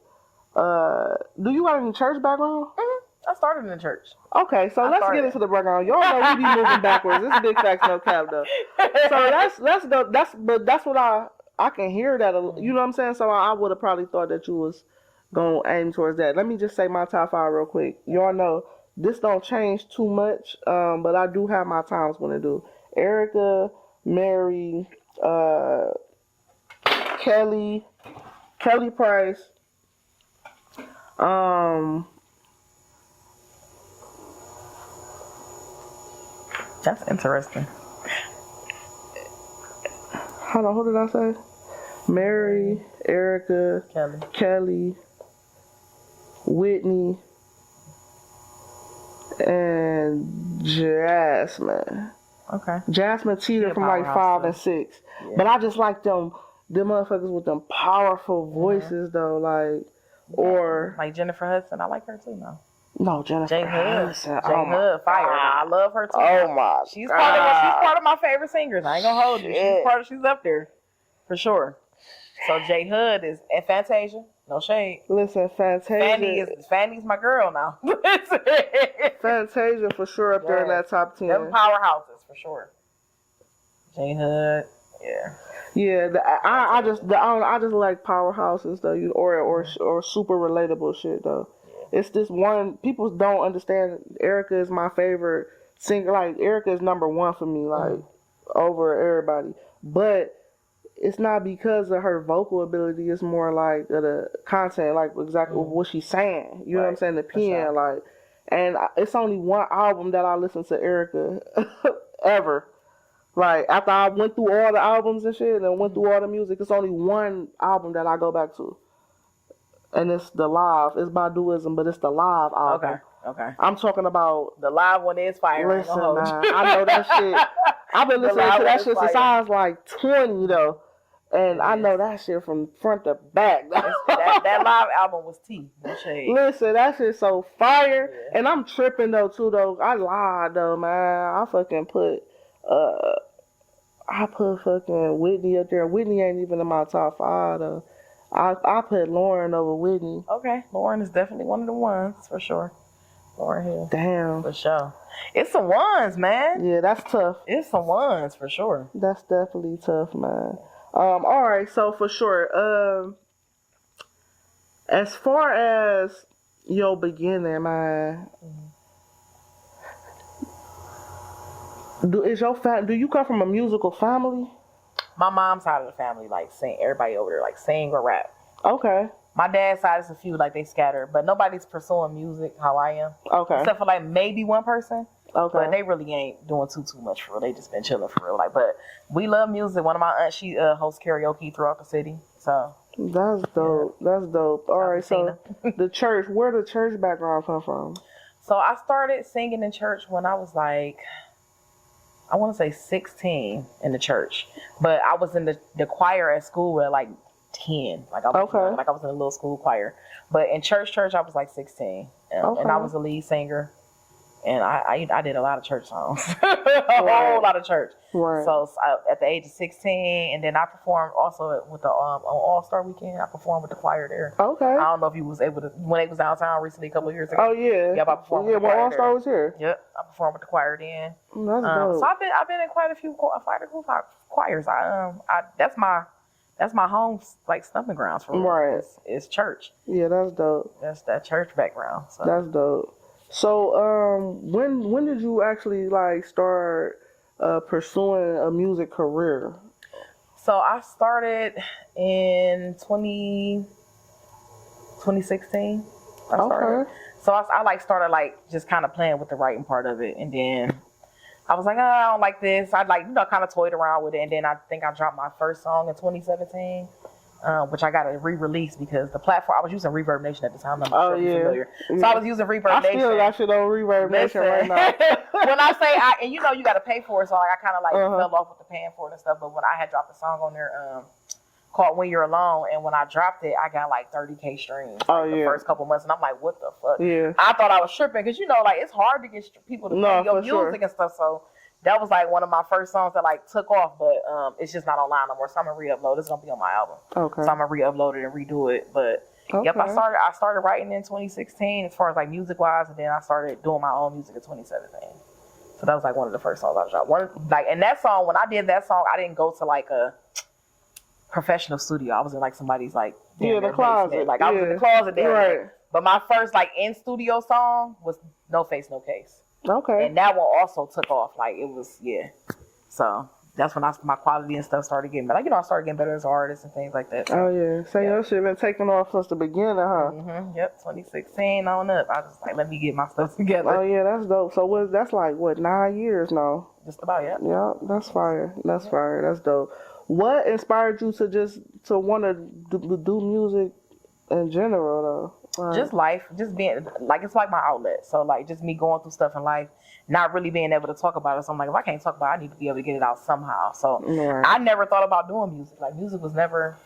do you have any church background? Mm-hmm. I started in the church. Okay, so let's get into the background. Y'all know we be moving backwards. This is big facts, no cap though. So let's go. That's what I can hear that. You know what I'm saying? So I would have probably thought that you was gonna aim towards that. Let me just say my top 5 real quick. Y'all know. This don't change too much, but I do have my times when I do. Erykah, Mary, Kelly Price, That's interesting. Hold on, who did I say? Mary, Erykah, Kelly, Whitney, and Jasmine. Okay. Jasmine Teaira from like 5 and 6. Yeah. But I just like them motherfuckers with them powerful voices though, like like Jennifer Hudson. I like her too now. No, Jennifer Hudson. Hood, fire. I love her too. Oh my she's part of my favorite singers. I ain't gonna hold you. She's up there. For sure. So J Hood is at Fantasia. No shade. Listen, Fantasia. Fanny's my girl now. Fantasia for sure up there in that top 10. Them powerhouses for sure. J Hood, yeah. Yeah, I just like powerhouses though, or super relatable shit though. Yeah. It's this one people don't understand. Erykah is my favorite singer. Like Erykah is number 1 for me, like over everybody. But it's not because of her vocal ability. It's more like the content, like exactly what she's saying. You know what I'm saying? The pen, like, and it's only one album that I listened to Erykah ever. Like after I went through all the albums and shit and went through all the music, it's only one album that I go back to, and it's the live. It's Baduism, but it's the live album. Okay. I'm talking about the live one is fire. Listen, man, I know that shit. I've been listening to that shit since I was like 20 though. And I know that shit from front to back. that live album was T. No shade. Listen, that shit so fire. Yeah. And I'm tripping though too though. I lied though, man. I fucking put fucking Whitney up there. Whitney ain't even in my top 5 though. I put Lauren over Whitney. Okay. Lauren is definitely one of the ones for sure. Lauren Hill. Damn. For sure. It's some ones, man. Yeah, that's tough. It's some ones for sure. That's definitely tough, man. All right, so for sure, as far as your beginning, man, do you come from a musical family? My mom's side of the family, like everybody over there, like sing or rap. Okay. My dad's side is a few, like they scatter, but nobody's pursuing music how I am. Okay. Except for like maybe one person. Okay. But they really ain't doing too much for real. They just been chilling for real. Like, but we love music. One of my aunts, she hosts karaoke throughout the city. So that's dope. Yeah. That's dope. All right, so the church, where the church background come from? So I started singing in church when I was like, I want to say 16 in the church. But I was in the choir at school at like 10. Like I was in a little school choir. But in church, I was like 16. And I was the lead singer. And I did a lot of church songs. Whole lot of church. Right. So at the age of 16, and then I performed also with the on All-Star Weekend. I performed with the choir there. Okay. I don't know if you was able to, when they was downtown recently a couple of years ago. Oh, yeah. Yep, I performed with the choir All-Star was here. Yep, I performed with the choir then. That's dope. So I've been in quite a few choirs. That's my home, like, stumping grounds for me. Right. It's church. Yeah, that's dope. That's that church background. So. That's dope. So, when did you actually like start pursuing a music career? So I started in 2016. I started. Okay. So I like started like just kind of playing with the writing part of it, and then I was like, oh, I don't like this. I like kind of toyed around with it, and then I think I dropped my first song in 2017. Which I got to re-release because the platform, I was using Reverb Nation at the time. I'm not sure if you're familiar. So I was using Reverb Nation. I still got shit on Reverb Nation right now. When I say, and you got to pay for it, so like, I kind of like fell off with the paying for it and stuff. But when I had dropped a song on there called When You're Alone, and when I dropped it, I got like 30K streams the first couple months. And I'm like, what the fuck? Yeah. I thought I was tripping because, like, it's hard to get people to play your music and stuff. So that was like one of my first songs that like took off, but it's just not online no more. So I'm gonna re-upload. It's gonna be on my album. Okay. So I'm gonna re-upload it and redo it. But yep, I started writing in 2016 as far as like music wise, and then I started doing my own music in 2017. So that was like one of the first songs I dropped. And that song, when I did that song, I didn't go to like a professional studio. I was in like somebody's like the closet. Basement. Like I was in the closet there. Right. But my first like in studio song was No Face, No Case. Okay. And that one also took off. Like, it was, So, that's when my quality and stuff started getting better. Like, I started getting better as an artist and things like that. So, oh, yeah. So, your shit been taking off since the beginning, huh? Mm-hmm. Yep, 2016 on up. I just, like, let me get my stuff together. Oh, yeah, that's dope. So, that's like, 9 years now? Just about, yeah. Yeah, that's fire. That's fire. That's dope. What inspired you to want to do music in general, though? Just life, just being, like, it's like my outlet. So, like, just me going through stuff in life, not really being able to talk about it. So I'm like, if I can't talk about it, I need to be able to get it out somehow. So I never thought about doing music. Like, music was never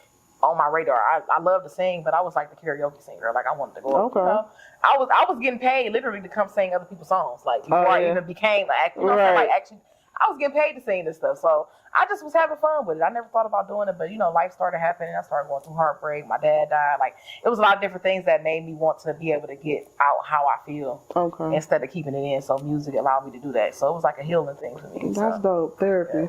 on my radar. I love to sing, but I was like the karaoke singer. Like, I wanted to go up. Okay. I was getting paid literally to come sing other people's songs. Like, before I even became an actor. Like, actually, I was getting paid to sing this stuff. So I just was having fun with it. I never thought about doing it, but life started happening. I started going through heartbreak. My dad died. Like, it was a lot of different things that made me want to be able to get out how I feel instead of keeping it in. So music allowed me to do that. So it was like a healing thing for me. That's dope. Therapy.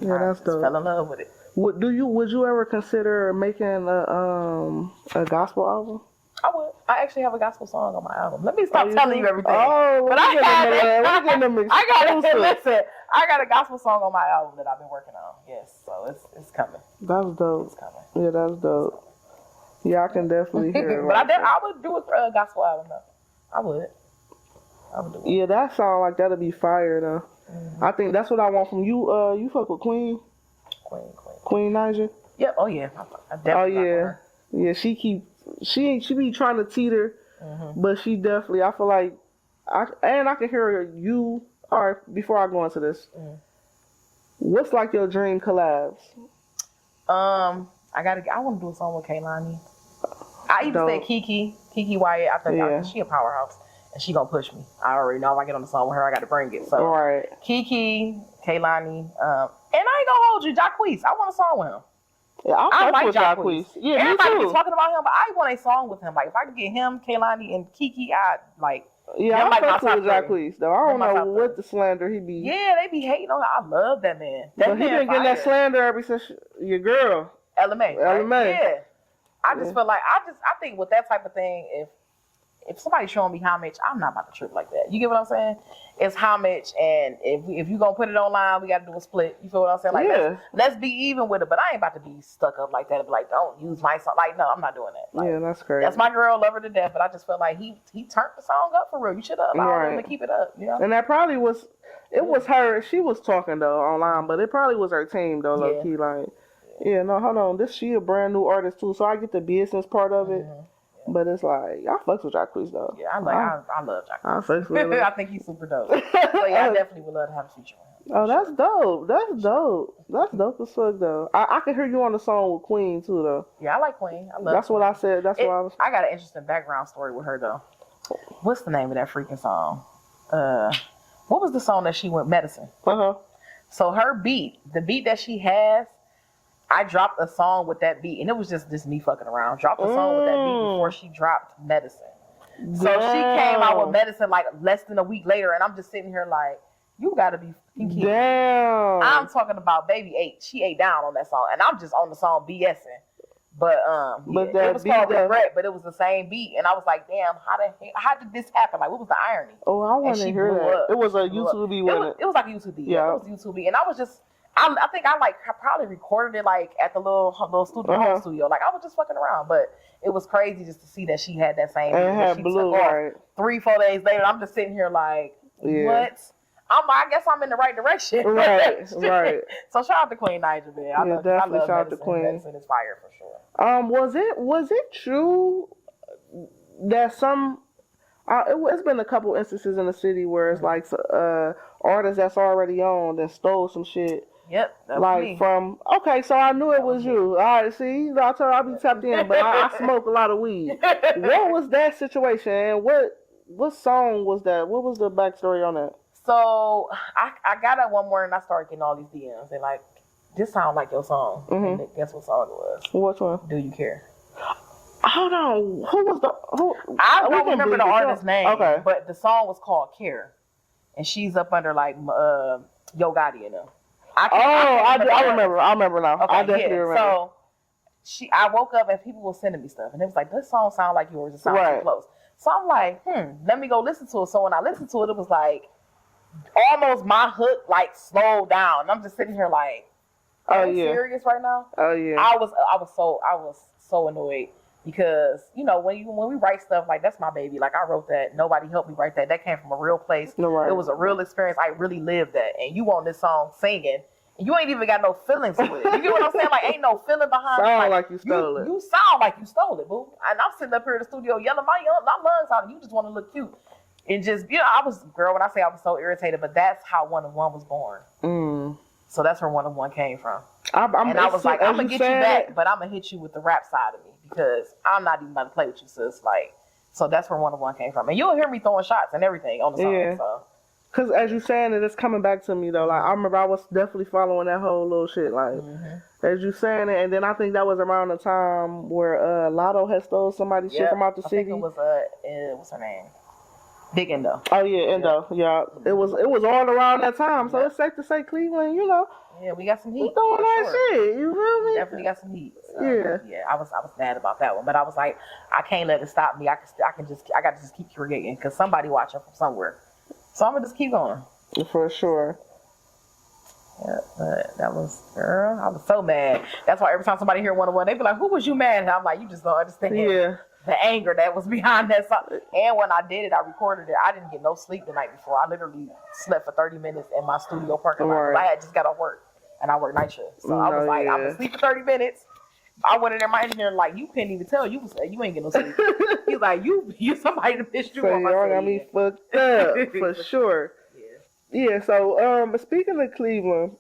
Yeah, that's dope. Fell in love with it. Would you ever consider making a gospel album? I would. I actually have a gospel song on my album. Let me stop telling you everything. Oh, but I got a gospel song on my album that I've been working on. Yes, so it's coming. That's dope. It's coming. Yeah, that's dope. Yeah, I can definitely hear it. But I would do a gospel album though. I would do it. Yeah, that sound like that'll be fire though. Mm-hmm. I think that's what I want from you. You fuck with Queen Naija? Yep. Oh yeah. I definitely yeah. She be trying to teeter, but she definitely. I feel like I can hear you. All right, before I go into this, what's like your dream collabs? I want to do a song with Kaylani. I even say Kiki Wyatt. I think she a powerhouse, and she gonna push me. I already know if I get on the song with her, I got to bring it. So Kiki, Kaylani, and I ain't gonna hold you, Jacquees. I want a song with him. Yeah, I like Jacquees. Yeah, everybody be talking about him, but I want a song with him. Like, if I could get him, Kaylani, and Kiki, I like. Yeah, I like with Jacquees though. I don't know what the slander he be. Yeah, they be hating on him. I love that man. But he been getting that slander ever since your girl. LMA. Yeah. I just feel like I think with that type of thing, if somebody's showing me homage, I'm not about to trip like that. You get what I'm saying? It's homage, and if you gonna put it online, we gotta do a split. You feel what I'm saying? Like, let's be even with it. But I ain't about to be stuck up like that and be like, don't use my song. Like, no, I'm not doing that. Like, that's crazy. That's my girl, love her to death. But I just felt like he turned the song up for real. You should have allowed him to keep it up. You know? And that probably was. It was her. She was talking though online, but it probably was her team though. Low key, like, no, hold on. She a brand new artist too, so I get the business part of it. But it's like, I fucks with Jacquees though. Yeah, I love Jacquees. I fucks with him. I think he's super dope. So yeah, I definitely would love to have a feature with him. Oh, that's dope. That's dope. That's dope as fuck though. I can hear you on the song with Queen too though. Yeah, I like Queen. I love. That's Queen. what I said. That's what I was. I got an interesting background story with her though. What's the name of that freaking song? What was the song that she went Medicine? So her beat, the beat that she has, I dropped a song with that beat, and it was just me fucking around. Dropped a song with that beat before she dropped Medicine. So she came out with Medicine like less than a week later, and I'm just sitting here like, you gotta be fucking kidding. Damn. I'm talking about Baby ate. She ate down on that song, and I'm just on the song BSing. But it was called Regret, but it was the same beat, and I was like, damn, how did this happen? Like, what was the irony? Oh, I want to hear that. It was a YouTube beat, wasn't it? It was like a YouTube beat. Yeah, it was a YouTube beat, and I was just. I think I probably recorded it like at the little studio, home studio. Like I was just fucking around, but it was crazy just to see that she had that same. And had blue, right? 3-4 days later, I'm just sitting here like, what? I guess I'm in the right direction. Right. So shout out to Queen Naija, man. I love shout out to Queen. Medicine is fire for sure. Was it true that some? It's been a couple instances in the city where it's like artists that's already on that stole some shit. Yep. Like from so I knew it was you. All right, see, I told I be tapped in, but I smoke a lot of weed. What was that situation? And what song was that? What was the backstory on that? So I got up one morning and I started getting all these DMs and like, this sound like your song. And guess what song it was? Which one? Do You Care? Hold on. Who was the? I don't remember the artist's name. Okay. But the song was called Care, and she's up under like Yo Gotti and them. I remember now. Okay, I definitely remember. So I woke up and people were sending me stuff, and it was like, this song sound like yours. It sounds too close. So I'm like, let me go listen to it. So when I listened to it, it was like almost my hook like slowed down. And I'm just sitting here like, are you serious right now? Oh yeah. I was so annoyed. Because, you know, when we write stuff, like, that's my baby. Like, I wrote that. Nobody helped me write that. That came from a real place. It was a real experience. I really lived that. And you on this song singing, and you ain't even got no feelings with it. You get what I'm saying? Like, ain't no feeling behind it. Sound like you stole it. You sound like you stole it, boo. And I'm sitting up here in the studio yelling my lungs out, and you just want to look cute. And just, when I say I was so irritated, but that's how 101 was born. So that's where 101 came from. I was like, I'm going to get you back, but I'm going to hit you with the rap side of me because I'm not even about to play with you, sis. Like, so that's where 101 came from. And you'll hear me throwing shots and everything on the song. Yeah. So. Because as you saying it, it's coming back to me, though. Like, I remember I was definitely following that whole little shit. Like, as you saying it, and then I think that was around the time where Lotto had stole somebody's shit from out the city. I think it was, what's her name? Big Endo. Oh yeah, Endo. Yeah, it was all around that time. So it's safe to say Cleveland. You know. Yeah, we got some heat. We throwing that shit. You feel me? Definitely got some heat. So, yeah. I was mad about that one, but I was like, I can't let it stop me. I got to just keep creating because somebody watching from somewhere. So I'm gonna just keep going. For sure. Yeah, but that was, girl, I was so mad. That's why every time somebody hear 101, they be like, who was you mad at? I'm like, you just don't understand. Yeah. The anger that was behind that song. And when I did it, I recorded it. I didn't get no sleep the night before. I literally slept for 30 minutes in my studio parking lot. I had just got off work and I worked night shift. So I was like, I'm going to sleep for 30 minutes. I went in there, my engineer, like, you couldn't even tell. You ain't get no sleep. He's like, you somebody to piss you off. Y'all got me fucked up for sure. Yeah, so speaking of Cleveland,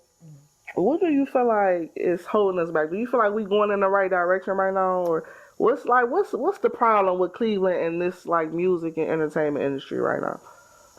what do you feel like is holding us back? Do you feel like we going in the right direction right now, or what's the problem with Cleveland and this like music and entertainment industry right now?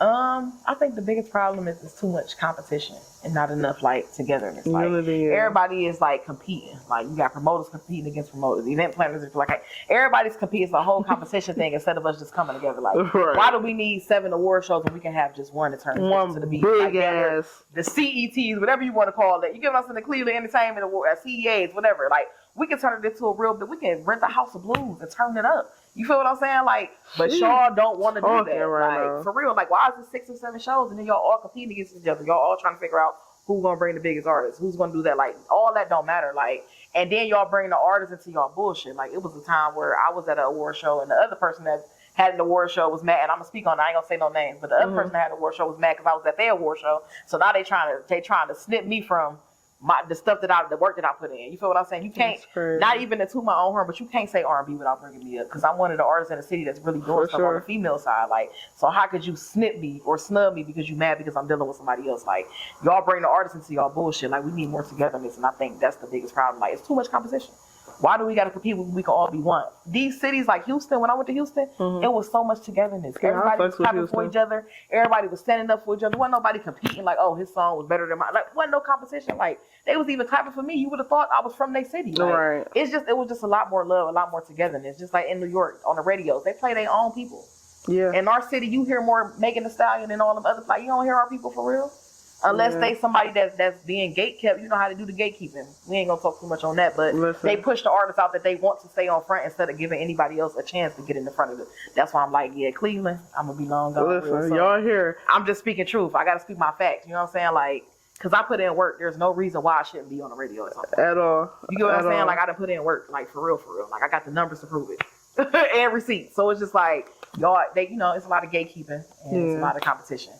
I think the biggest problem is too much competition and not enough like togetherness. Like everybody is like competing. Like you got promoters competing against promoters. Event planners are like everybody's competing. It's a whole competition thing instead of us just coming together. Like why do we need 7 award shows when we can have just one to turn to the beat? Big ass. The CETs, whatever you want to call it. You give us in the Cleveland Entertainment Award, CEAs, whatever. Like we can turn it into a real. We can rent a house of blues and turn it up. You feel what I'm saying? Like, but y'all don't want to do that. Right like, for real. Like, why is it 6 or 7 shows and then y'all all competing against each other? Y'all all trying to figure out who's gonna bring the biggest artist, who's gonna do that. Like, all that don't matter. Like, and then y'all bring the artists into y'all bullshit. Like, it was a time where I was at an award show and the other person that had an award show was mad, and I'm gonna speak on it. I ain't gonna say no names, but the other person that had an award show was mad because I was at their award show. So now they trying to snip me from the work that I put in. You feel what I'm saying? You can't, not even to toot my own horn, but you can't say R&B without bringing me up because I'm one of the artists in the city that's really doing stuff on the female side. Like, so how could you snip me or snub me because you mad because I'm dealing with somebody else? Like, y'all bring the artists into y'all bullshit. Like, we need more togetherness, and I think that's the biggest problem. Like, it's too much competition. Why do we got to compete when we can all be one? These cities like Houston, when I went to Houston, it was so much togetherness. Everybody was clapping for each other. Everybody was standing up for each other. Wasn't nobody competing like, oh, his song was better than mine. Like, wasn't no competition. Like, they was even clapping for me. You would have thought I was from their city. Like, it was just a lot more love, a lot more togetherness. Just like in New York, on the radios, they play their own people. Yeah. In our city, you hear more Megan Thee Stallion and all them other, like, you don't hear our people for real. Unless they somebody that's being gatekept, you know how to do the gatekeeping. We ain't gonna talk too much on that, but they push the artists out that they want to stay on front instead of giving anybody else a chance to get in the front of it. That's why I'm like, yeah, Cleveland, I'm gonna be long gone. Listen, y'all here. I'm just speaking truth. I gotta speak my facts. You know what I'm saying? Like, cause I put in work. There's no reason why I shouldn't be on the radio at all. You get what I'm saying? Like, I done put in work, like for real. Like, I got the numbers to prove it and receipts. So it's just like y'all, it's a lot of gatekeeping and it's a lot of competition.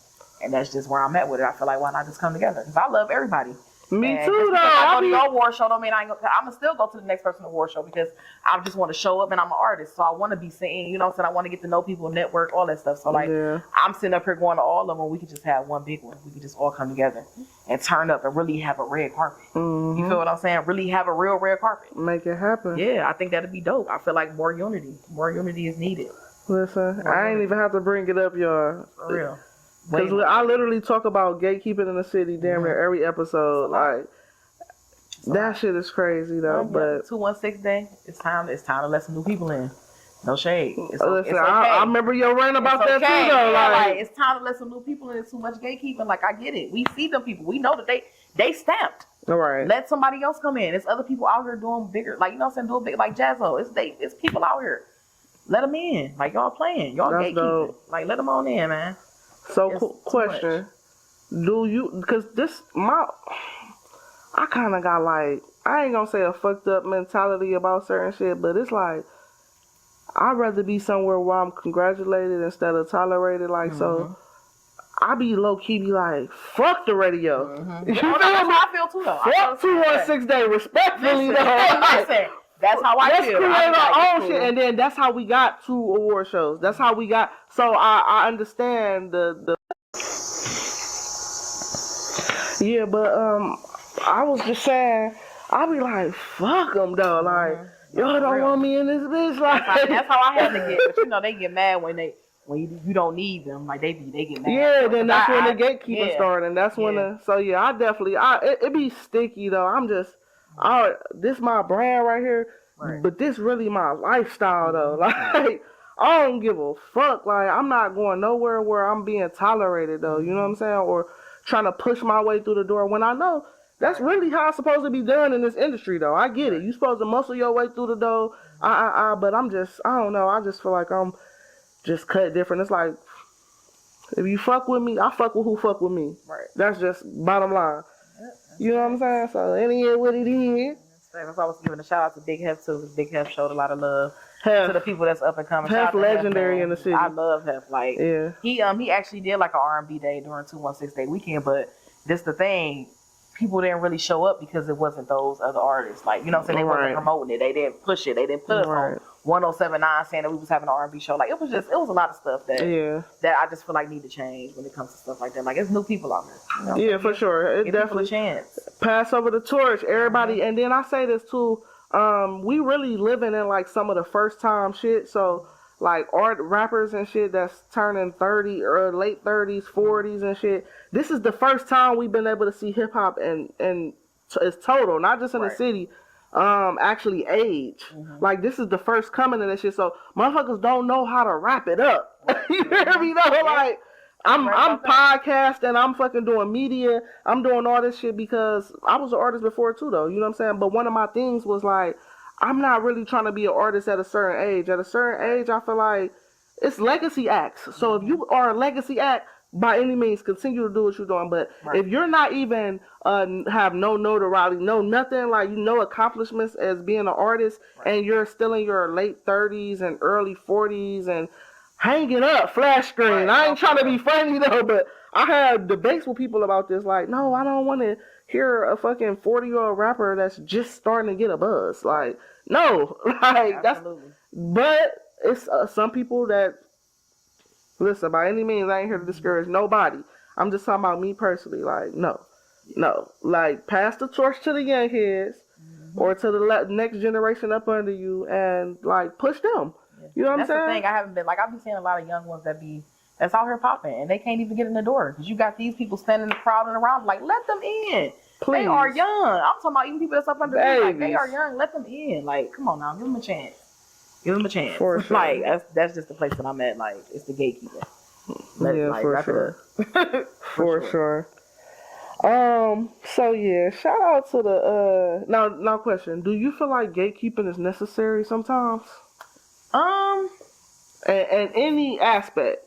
And that's just where I'm at with it. I feel like, why not just come together? Because I love everybody. Me too, though. I go to your award show, don't mean I'm going to still go to the next person's award show because I just want to show up and I'm an artist. So I want to be seen, you know what I'm saying? I want to get to know people, network, all that stuff. So, like, I'm sitting up here going to all of them. We could just have one big one. We could just all come together and turn up and really have a red carpet. You feel what I'm saying? Really have a real red carpet. Make it happen. Yeah, I think that'd be dope. I feel like more unity is needed. Listen, I ain't even have to bring it up, y'all. For real. Because I literally talk about gatekeeping in the city damn near every episode. Like, that shit is crazy though. But 216 day, it's time to let some new people in. No shade. It's listen, okay. I remember your rant about that too though. Yeah, like, it's time to let some new people in. It's too much gatekeeping. Like, I get it. We see them people. We know that they stamped. All right. Let somebody else come in. There's other people out here doing bigger. Like, you know what I'm saying? Doing big, like Jazzo. It's people out here. Let them in. Like, y'all playing. Y'all gatekeeping. Dope. Like, let them on in, man. So, question, do you, because I kind of got like, I ain't going to say a fucked up mentality about certain shit, but it's like, I'd rather be somewhere where I'm congratulated instead of tolerated, like, so, I be low-key be like, fuck the radio. You feel me? I feel too, though. Fuck 216 day, respectfully, though. Listen. That's how I feel. Let's create our own shit, and then that's how we got 2 award shows. That's how we got. So I understand the. Yeah, but I was just saying, I be like, fuck them though. Like, y'all don't want me in this bitch. Like, that's how I had to get. But you know, they get mad when you don't need them. Like they get mad. Yeah, then that's when the gatekeeping started, and that's when so yeah, I definitely it be sticky though. I'm just. This my brand right here, but this really my lifestyle though. Like, I don't give a fuck. Like, I'm not going nowhere where I'm being tolerated though. You know what I'm saying? Or trying to push my way through the door when I know that's really how it's supposed to be done in this industry though. I get it. You supposed to muscle your way through the door. But I don't know. I just feel like I'm just cut different. It's like, if you fuck with me, I fuck with who fuck with me. Right. That's just bottom line. You know what I'm saying? So, it is what it is. That's why I was giving a shout out to Big Hef too. Big Hef showed a lot of love to the people that's up and coming. Hef legendary in the city. I love Hef. Like, he actually did like an R&B day during 216 Day weekend, but this the thing. People didn't really show up because it wasn't those other artists. Like, you know what I'm saying? They wasn't promoting it. They didn't push it. They didn't put us on 1079 saying that we was having an R&B show. Like, it was a lot of stuff that I just feel like need to change when it comes to stuff like that. Like, there's new people out there. You know for sure. It definitely a chance. Pass over the torch, everybody. And then I say this too, we really living in like some of the first time shit. So like rappers and shit that's turning 30 or late 30s, 40s and shit. This is the first time we've been able to see hip hop and it's total, not just in the city, actually age. Like, this is the first coming of that shit. So motherfuckers don't know how to wrap it up. You hear me though? Like, I'm podcasting, I'm fucking doing media, I'm doing all this shit because I was an artist before too though. You know what I'm saying? But one of my things was like, I'm not really trying to be an artist at a certain age. At a certain age, I feel like it's legacy acts. So if you are a legacy act, by any means, continue to do what you're doing. But if you're not even have no notoriety, no nothing, like no accomplishments as being an artist, and you're still in your late 30s and early 40s and hanging up flash screen. I ain't trying to be funny though, but I had debates with people about this. Like, no, I don't want to hear a fucking 40-year-old rapper that's just starting to get a buzz. Like, no, like Absolutely. But it's some people that listen. By any means, I ain't here to discourage nobody. I'm just talking about me personally. Like, no, like pass the torch to the young heads or to the next generation up under you, and like push them. You know what I'm saying? That's the thing. I haven't been like I've been seeing a lot of young ones that's out here popping, and they can't even get in the door because you got these people standing in the crowd and around like let them in. Please. They are young. I'm talking about even people that's up under me. Like they are young. Let them in. Like come on now, give them a chance. Give them a chance. For sure. Like that's just the place that I'm at. Like it's the gatekeeper. For sure. For sure. So yeah, shout out to the now question. Do you feel like gatekeeping is necessary sometimes? And any aspect.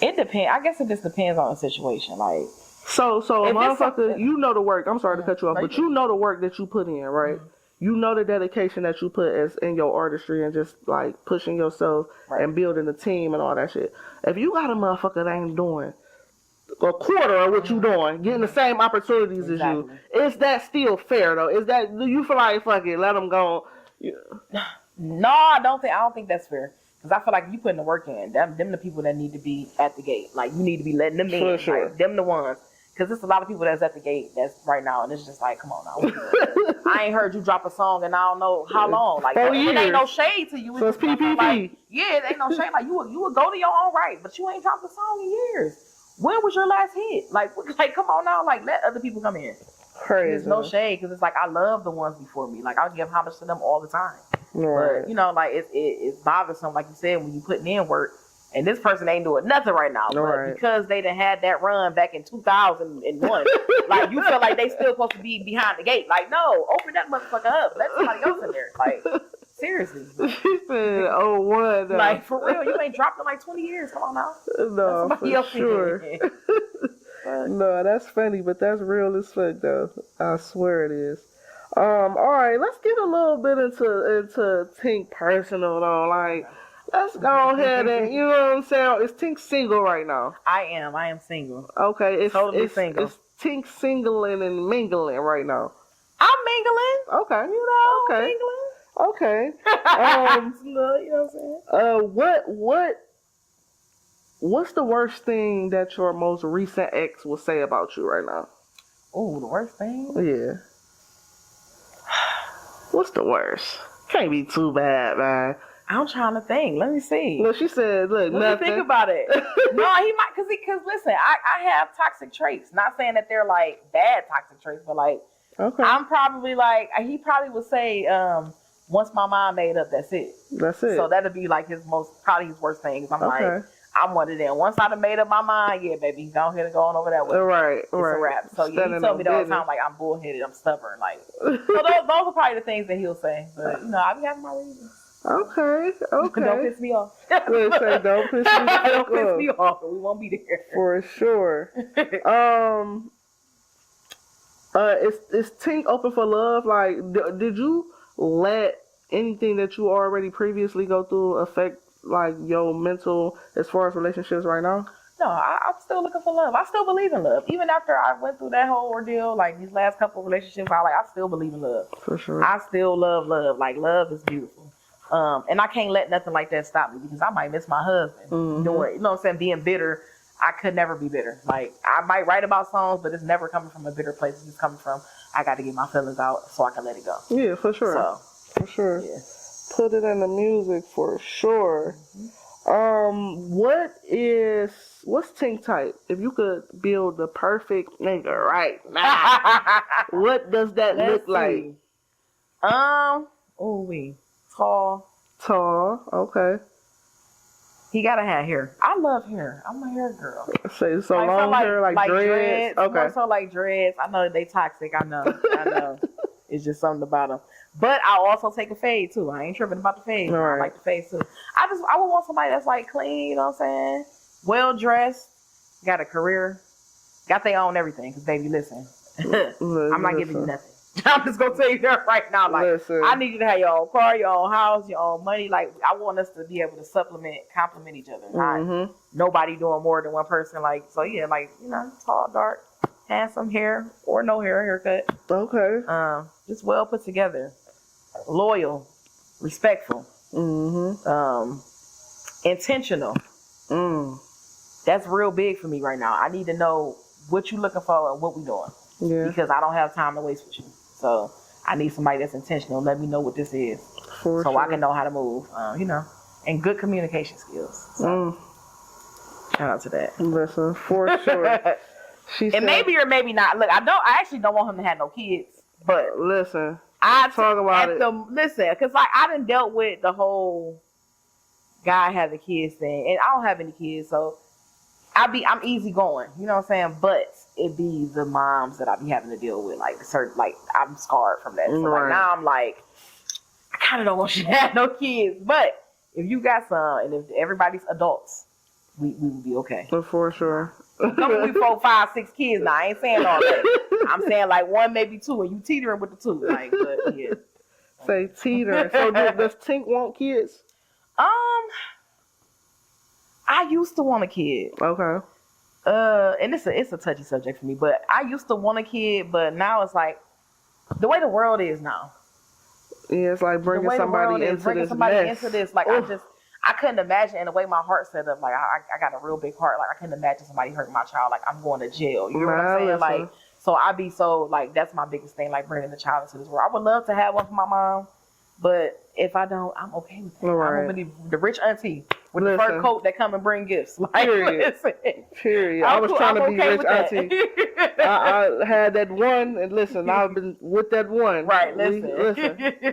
It depends. I guess it just depends on the situation. Like so a motherfucker, you know the work. I'm sorry to cut you off, but you know the work that you put in, right? Mm-hmm. You know the dedication that you put as in your artistry and just like pushing yourself and building a team and all that shit. If you got a motherfucker that ain't doing a quarter of what you doing, getting the same opportunities as you, is that still fair though? Do you feel like fuck it, let them go? Yeah. No, I don't think that's fair. Because I feel like you putting the work in. Them the people that need to be at the gate. Like you need to be letting them in. For sure. Like, them the ones. Because there's a lot of people that's at the gate that's right now, and it's just like, come on now. I ain't heard you drop a song in I don't know how long. Like, it ain't no shade to you. So it's PPP. Like, yeah, it ain't no shade. Like, you would go to your own right, but you ain't dropped a song in years. When was your last hit? Like come on now. Like, let other people come in. Crazy. There's no shade, because it's like, I love the ones before me. Like, I give homage to them all the time. Right. But, you know, like, it's bothersome, like you said, when you putting in work. And this person ain't doing nothing right now. But because they done had that run back in 2001, like, you feel like they still supposed to be behind the gate. Like, no, open that motherfucker up. Let somebody else in there. Like, seriously. She said, oh, what? Like, for real, you ain't dropped in like 20 years. Come on now. No, for sure. No, that's funny, but that's real as fuck, though. I swear it is. All right, let's get a little bit into Tink personal, though. Like, let's go ahead and, you know what I'm saying? Is Tink single right now? I am single. Okay, it's totally single. It's Tink singling and mingling right now. I'm mingling. Okay. You know, okay. Mingling. Okay. You know what I'm saying? What's the worst thing that your most recent ex will say about you right now? Oh, the worst thing? Yeah. What's the worst? Can't be too bad, man. I'm trying to think. Let me see. Look, she said, look, Let me think about it. No, he might, because listen, I have toxic traits. Not saying that they're like bad toxic traits, but like, I'm probably like, he probably would say, once my mind made up, that's it. That's it. So that'd be like probably his worst thing. Cause I'm like, I'm one of them. Once I done made up my mind, yeah, baby, go ahead and go on over that way. Right, it's a wrap. So yeah, he told me the whole time, like, I'm bullheaded, I'm stubborn. Like, so those are probably the things that he'll say. But, you know, I be having my reasons. Okay. Don't piss me off. Let's say don't piss me off. Don't piss me off. We won't be there. For sure. Is Tink open for love? Like, did you let anything that you already previously go through affect like your mental as far as relationships right now? No, I'm still looking for love. I still believe in love. Even after I went through that whole ordeal, like these last couple of relationships, I still believe in love. For sure. I still love love. Like, love is beautiful. And I can't let nothing like that stop me, because I might miss my husband. Doing, you know what I'm saying, being bitter. I could never be bitter. Like, I might write about songs, but it's never coming from a bitter place. It's just coming from, I got to get my feelings out so I can let it go. Yeah, for sure. So, for sure. Yeah. Put it in the music for sure. What's Tink type? If you could build the perfect nigga right now, what does that look like? Tall, okay. He gotta have hair. I love hair. I'm a hair girl. So long hair, like dreads. Okay. More so like dreads. I know they toxic. I know. It's just something about them. But I'll also take a fade too. I ain't tripping about the fade. Right. I like the fade too. I would want somebody that's like clean, you know what I'm saying? Well dressed, got a career, got their own everything. Cause baby, listen, I'm not giving you nothing. I'm just gonna tell you that right now. Like, I need you to have your own car, your own house, your own money. Like, I want us to be able to complement each other. Not nobody doing more than one person. Like, so yeah, like, you know, tall, dark, handsome, hair or no haircut. Okay. Just well put together, loyal, respectful, intentional. That's real big for me right now. I need to know what you looking for and what we doing. Yeah. Because I don't have time to waste with you. So I need somebody that's intentional. Let me know what this is. So I can know how to move, you know, and good communication skills. So shout out to that. Listen, for sure. And maybe or maybe not. Look, I actually don't want him to have no kids. But listen, I talk about it. Listen, because like I done dealt with the whole guy having kids thing. And I don't have any kids, so I'm easy going. You know what I'm saying? But it be the moms that I be having to deal with, like I'm scarred from that. So like now I'm like, I kind of don't want you to have no kids, but if you got some, and if everybody's adults, we will be okay. For sure. Some we 4, 5, 6 kids now. I ain't saying all that. I'm saying like 1, maybe 2, and you teetering with the 2. Like, but yeah. Say teeter. So does Tink want kids? I used to want a kid. Okay. And it's a touchy subject for me, but I used to want a kid, but now it's like the way the world is now. Yeah, it's like bringing somebody into this. Like I couldn't imagine, and the way my heart set up, like I got a real big heart. Like I couldn't imagine somebody hurting my child. Like I'm going to jail. You know what I'm saying? Like, so I be so like that's my biggest thing. Like bringing the child into this world. I would love to have one for my mom, but if I don't, I'm okay with that. Right. I'm gonna be the rich auntie with the fur coat that come and bring gifts. Like, Period. I was trying to be rich auntie. I had that one, and listen, I've been with that one. Right. Listen.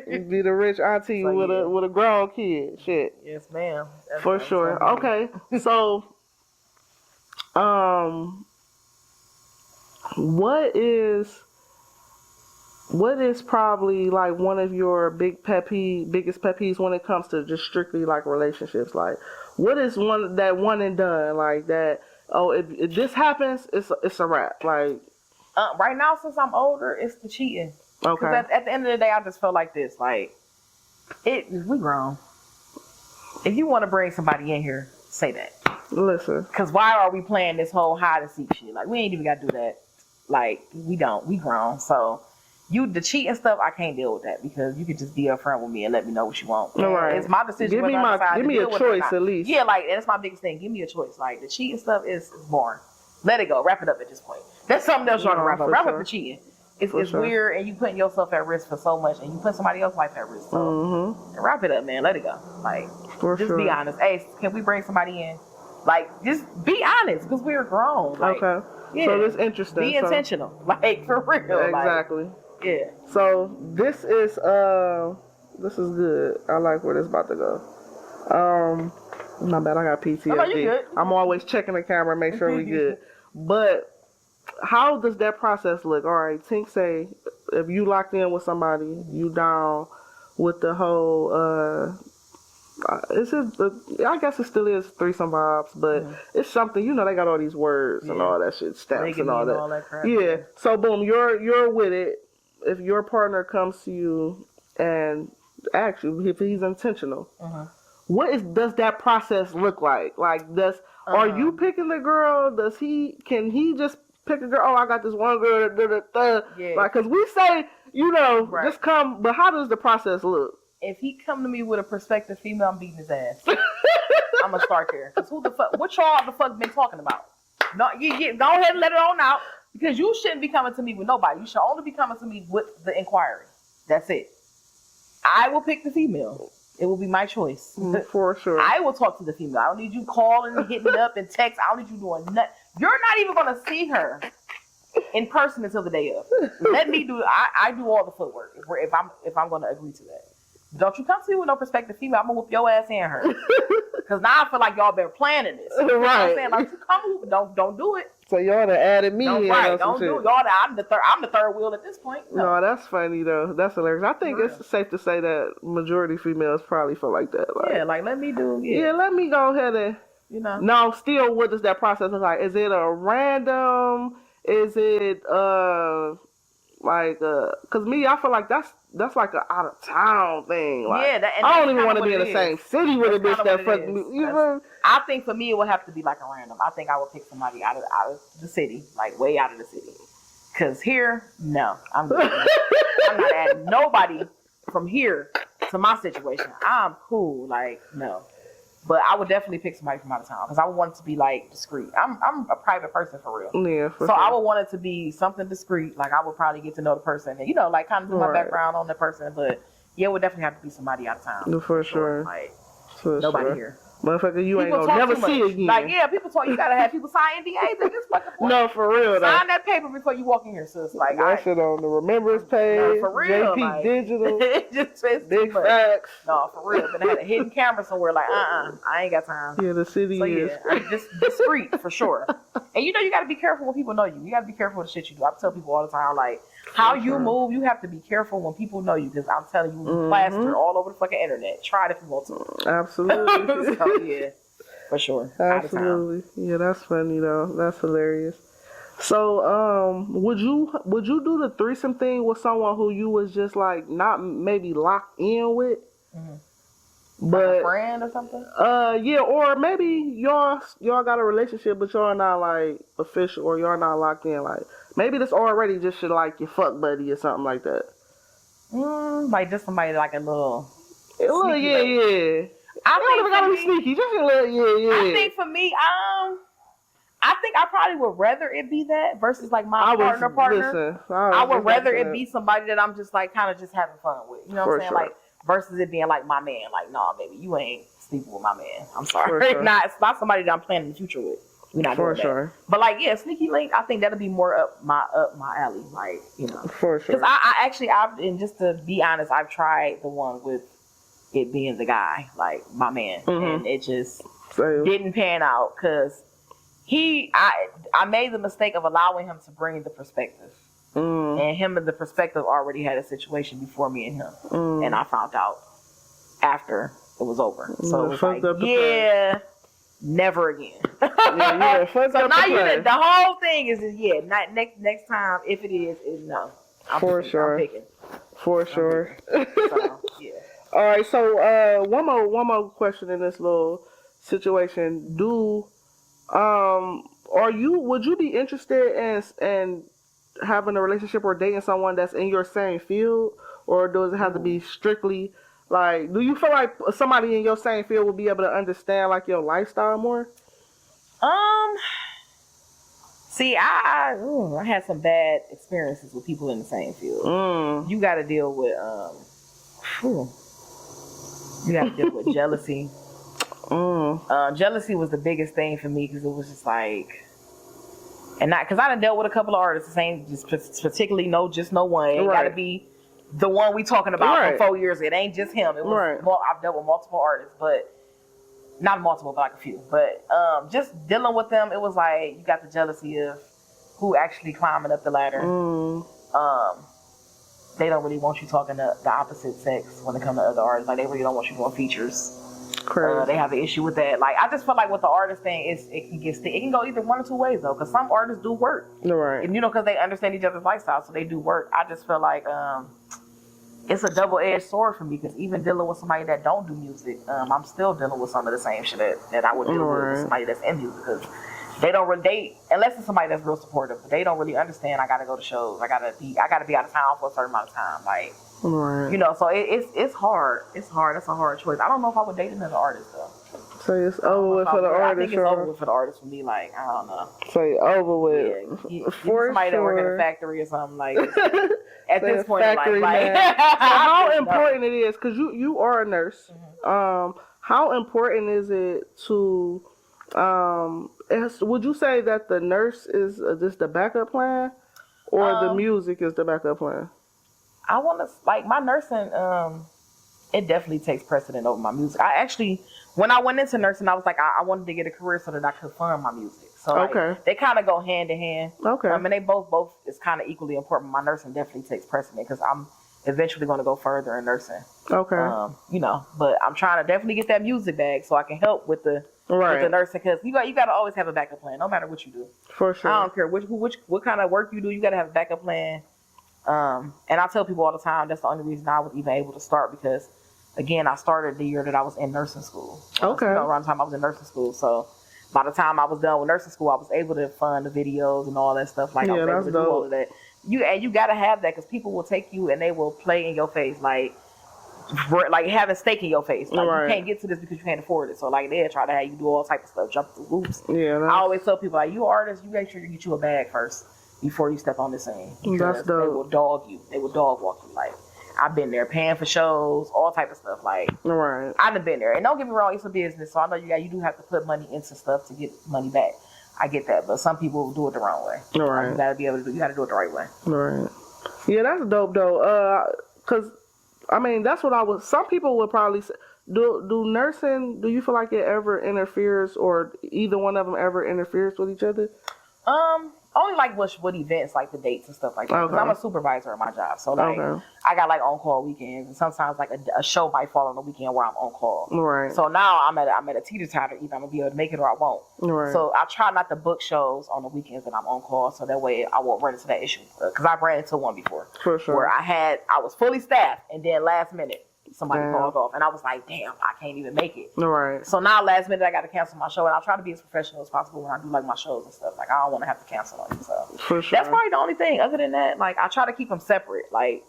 You be the rich auntie with a grown kid. Shit. Yes, ma'am. For sure. Okay. So, what is probably like one of your biggest pet peeves when it comes to just strictly like relationships? Like, what is one and done like that? Oh, if this happens, it's a wrap. Like, right now, since I'm older, it's the cheating. Okay. At the end of the day, I just feel like this. Like, we grown. If you want to bring somebody in here, say that. Listen. Because why are we playing this whole hide and seek shit? Like, we ain't even got to do that. Like, we don't. We grown. So, the cheating stuff, I can't deal with that because you could just be upfront with me and let me know what you want. All right. It's my decision. Give me a choice at least. Yeah, like, that's my biggest thing. Give me a choice. Like, the cheating stuff is boring. Let it go. Wrap it up at this point. That's something else y'all can wrap up. Wrap up the cheating. It's weird, and you putting yourself at risk for so much, and you put somebody else's life at risk. So wrap it up, man. Let it go. Like, just be honest. Hey, can we bring somebody in? Like, just be honest, because we're grown. Like, okay. Yeah. So it's interesting. Be intentional. Like, for real. Exactly. Like, yeah. So this is good. I like where this is about to go. Not bad. I got PTSD. No, you good. I'm always checking the camera, make sure we good. But how does that process look? All right, Tink say if you locked in with somebody, you down with the whole. I guess it still is threesome vibes, but it's something, they got all these words and all that shit, stamps and all that. Crap. Yeah. So boom, you're with it. If your partner comes to you and asks you if he's intentional, does that process look like? Like, are you picking the girl? Can he just pick a girl? Oh, I got this one girl. Yeah. Like, cause we say, just come. But how does the process look? If he come to me with a prospective female, I'm beating his ass. I'm gonna start there. Cause what y'all the fuck been talking about? No, go ahead and let it on out. Because you shouldn't be coming to me with nobody. You should only be coming to me with the inquiry. That's it. I will pick the female. It will be my choice. For sure. I will talk to the female. I don't need you calling and hitting me up and text. I don't need you doing nothing. You're not even going to see her in person until the day of. Let me do. I do all the footwork if I'm going to agree to that. Don't you come to me with no prospective female. I'm gonna whoop your ass and her. Because now I feel like y'all been planning this. You know what I'm saying? Like, you come, don't do it. So y'all done added me No, in right. on some Don't do shit. y'all. I'm the third wheel at this point. No, that's funny though. That's hilarious. I think it's safe to say that majority females probably feel like that. Like, yeah, like let me do. yeah, let me go ahead and. Now, still, what does that process look like? Is it a random? Is it like cause me, I feel like that's like a out of town thing. Like, yeah, I don't even want to be in the same city with a bitch that fuck me. You know? I think for me it would have to be like a random. I think I would pick somebody out of the city, like way out of the city. Cause here, no, I'm not adding nobody from here to my situation. I'm cool, like no. But I would definitely pick somebody from out of town because I would want it to be like discreet. I'm a private person for real. Yeah, so sure. I would want it to be something discreet. Like I would probably get to know the person and like kind of do my background on the person. But yeah, it would definitely have to be somebody out of town. For sure. Like for nobody here. Motherfucker, you people ain't gonna never see again. Like, yeah, people talk. You gotta have people sign NDAs at this fucking point. No, for real. Sign that paper before you walk in here, sis. Like, that shit on the remembrance page. No, for real. JP like, Digital. Just big facts. No, for real. But I had a hidden camera somewhere. Like, I ain't got time. Yeah, the city is. Yeah, just discreet for sure. And you gotta be careful when people know you. You gotta be careful with the shit you do. I tell people all the time, like, how you move, you have to be careful when people know you. Because I'm telling you, plaster all over the fucking internet. Try it if you want to. Absolutely. So, yeah. For sure. Absolutely. Yeah, that's funny though. That's hilarious. So, would you do the threesome thing with someone who you was just like not maybe locked in with? Mm-hmm. But like a friend or something? Yeah, or maybe y'all got a relationship but y'all not like official or y'all not locked in. Like maybe this already just should like your fuck buddy or something like that. Like just somebody like a little yeah. I don't even gotta be sneaky. Just a little, yeah. I think for me, I think I probably would rather it be that versus like my partner. Listen, I would rather it be somebody that I'm just like kind of just having fun with. You know what I'm saying? Sure. Like versus it being like my man. Like, nah, baby, you ain't sleeping with my man. I'm sorry. Sure. It's not somebody that I'm planning the future with. We're not doing that. But like, yeah, sneaky link. I think that'll be more up my alley. Like, for sure. Because I've and just to be honest, I've tried the one with it being the guy, like my man, and it just didn't pan out because I made the mistake of allowing him to bring the perspective, and him and the perspective already had a situation before me and him, and I found out after it was over. So it was like, never again. So now the whole thing is next time if it is no. For sure. I'm picking. For sure. So, yeah. All right, so one more question in this little situation. Would you be interested in having a relationship or dating someone that's in your same field, or does it have to be strictly like? Do you feel like somebody in your same field would be able to understand like your lifestyle more? See, I had some bad experiences with people in the same field. You got to deal with You have to deal with jealousy. Jealousy was the biggest thing for me because it was just like, and not because I done dealt with a couple of artists. This ain't just particularly just no one. It got to be the one we talking about from 4 years. It ain't just him. It was I've dealt with multiple artists, but not multiple, but like a few. But just dealing with them, it was like you got the jealousy of who actually climbing up the ladder. They don't really want you talking to the opposite sex when it comes to other artists. Like, they really don't want you doing features. They have an issue with that. Like, I just feel like with the artist thing, it can go either one or two ways, though. Because some artists do work. Right. And, because they understand each other's lifestyle, so they do work. I just feel like it's a double-edged sword for me. Because even dealing with somebody that don't do music, I'm still dealing with some of the same shit that I would deal with somebody that's in music. Because they don't really, unless it's somebody that's real supportive, but they don't really understand. I gotta go to shows. I gotta be out of town for a certain amount of time. Like, so it's hard. It's hard. It's a hard choice. I don't know if I would date another artist though. So it's over with for the artist. I think it's over with for the artist for me. Like, I don't know. So it's over with. Yeah, for somebody that work in a factory or something like. At this point, so how important it is? Because you are a nurse. How important is it to? Would you say that the nurse is just the backup plan, or the music is the backup plan? I want to my nursing it definitely takes precedent over my music. I actually, when I went into nursing, I was like, I wanted to get a career so that I could fund my music. So like, they kind of go hand in hand. Okay. And they both is kind of equally important. My nursing definitely takes precedent because I'm eventually going to go further in nursing. Okay. You know, but I'm trying to definitely get that music bag so I can help with the nursing, because you got to always have a backup plan, no matter what you do. For sure. I don't care what kind of work you do. You got to have a backup plan. And I tell people all the time that's the only reason I was even able to start, because again, I started the year that I was in nursing school. Okay. Around the time I was in nursing school, so by the time I was done with nursing school, I was able to fund the videos and all that stuff. Like, I was able to do all of that. You got to have that, because people will take you and they will play in your face like having stake in your face. Like, you can't get to this because you can't afford it. So like, they'll try to have you do all type of stuff, jump through hoops. Yeah. I always tell people, like, you artists, you make sure you get you a bag first before you step on the scene. That's dope. They will dog you. They will dog walk you. Like, I've been there paying for shows, all type of stuff. Like, I done been there. And don't get me wrong, it's a business, so I know you do have to put money into stuff to get money back. I get that, but some people do it the wrong way. Like, you gotta be able to you gotta do it the right way. Right. Yeah, that's dope though. Cause I mean, that's what I was. Some people would probably say, do nursing. Do you feel like it ever interferes, or either one of them ever interferes with each other? Only like what events, like the dates and stuff like that. Because I'm a supervisor at my job, so like I got like on call weekends, and sometimes like a show might fall on the weekend where I'm on call. Right. So now I'm at a teeter-totter. Either I'm gonna be able to make it or I won't. Right. So I try not to book shows on the weekends that I'm on call, so that way I won't run into that issue. Because I've ran into one before. For sure. Where I was fully staffed, and then last minute somebody called off, and I was like, damn, I can't even make it. Right. So now last minute I got to cancel my show, and I try to be as professional as possible when I do like my shows and stuff. Like, I don't want to have to cancel on you. So for sure. That's probably the only thing. Other than that, like, I try to keep them separate, like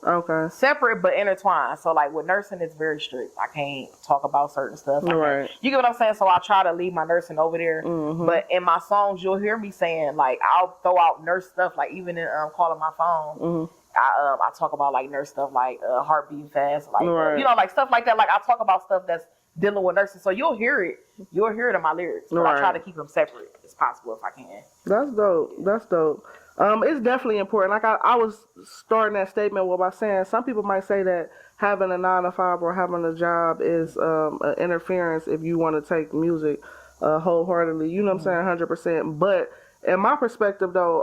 separate but intertwined. So like with nursing, it's very strict. I can't talk about certain stuff. Right. You get what I'm saying? So I try to leave my nursing over there. Mm-hmm. But in my songs, you'll hear me saying, like, I'll throw out nurse stuff, like even in calling my phone. Mm-hmm. I talk about like nurse stuff, like heart beating fast, like you know, like stuff like that. Like, I talk about stuff that's dealing with nursing, so you'll hear it in my lyrics. But I try to keep them separate as possible if I can. That's dope. It's definitely important. Like, I was starting that statement by saying some people might say that having a 9-to-5 or having a job is an interference if you want to take music wholeheartedly. You know what I'm saying, 100%. But in my perspective, though,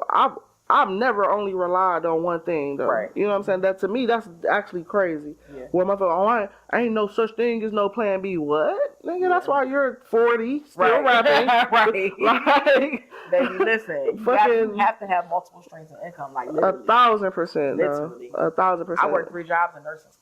I've never only relied on one thing, though. Right. You know what I'm saying? That, to me, that's actually crazy. Yeah. Where my I ain't no such thing as no plan B. What? Nigga, that's why you're 40, still rapping. Right. Like, baby, listen, you have to have multiple streams of income, like literally. 1,000%, literally. 1,000%. I worked 3 jobs in nursing school.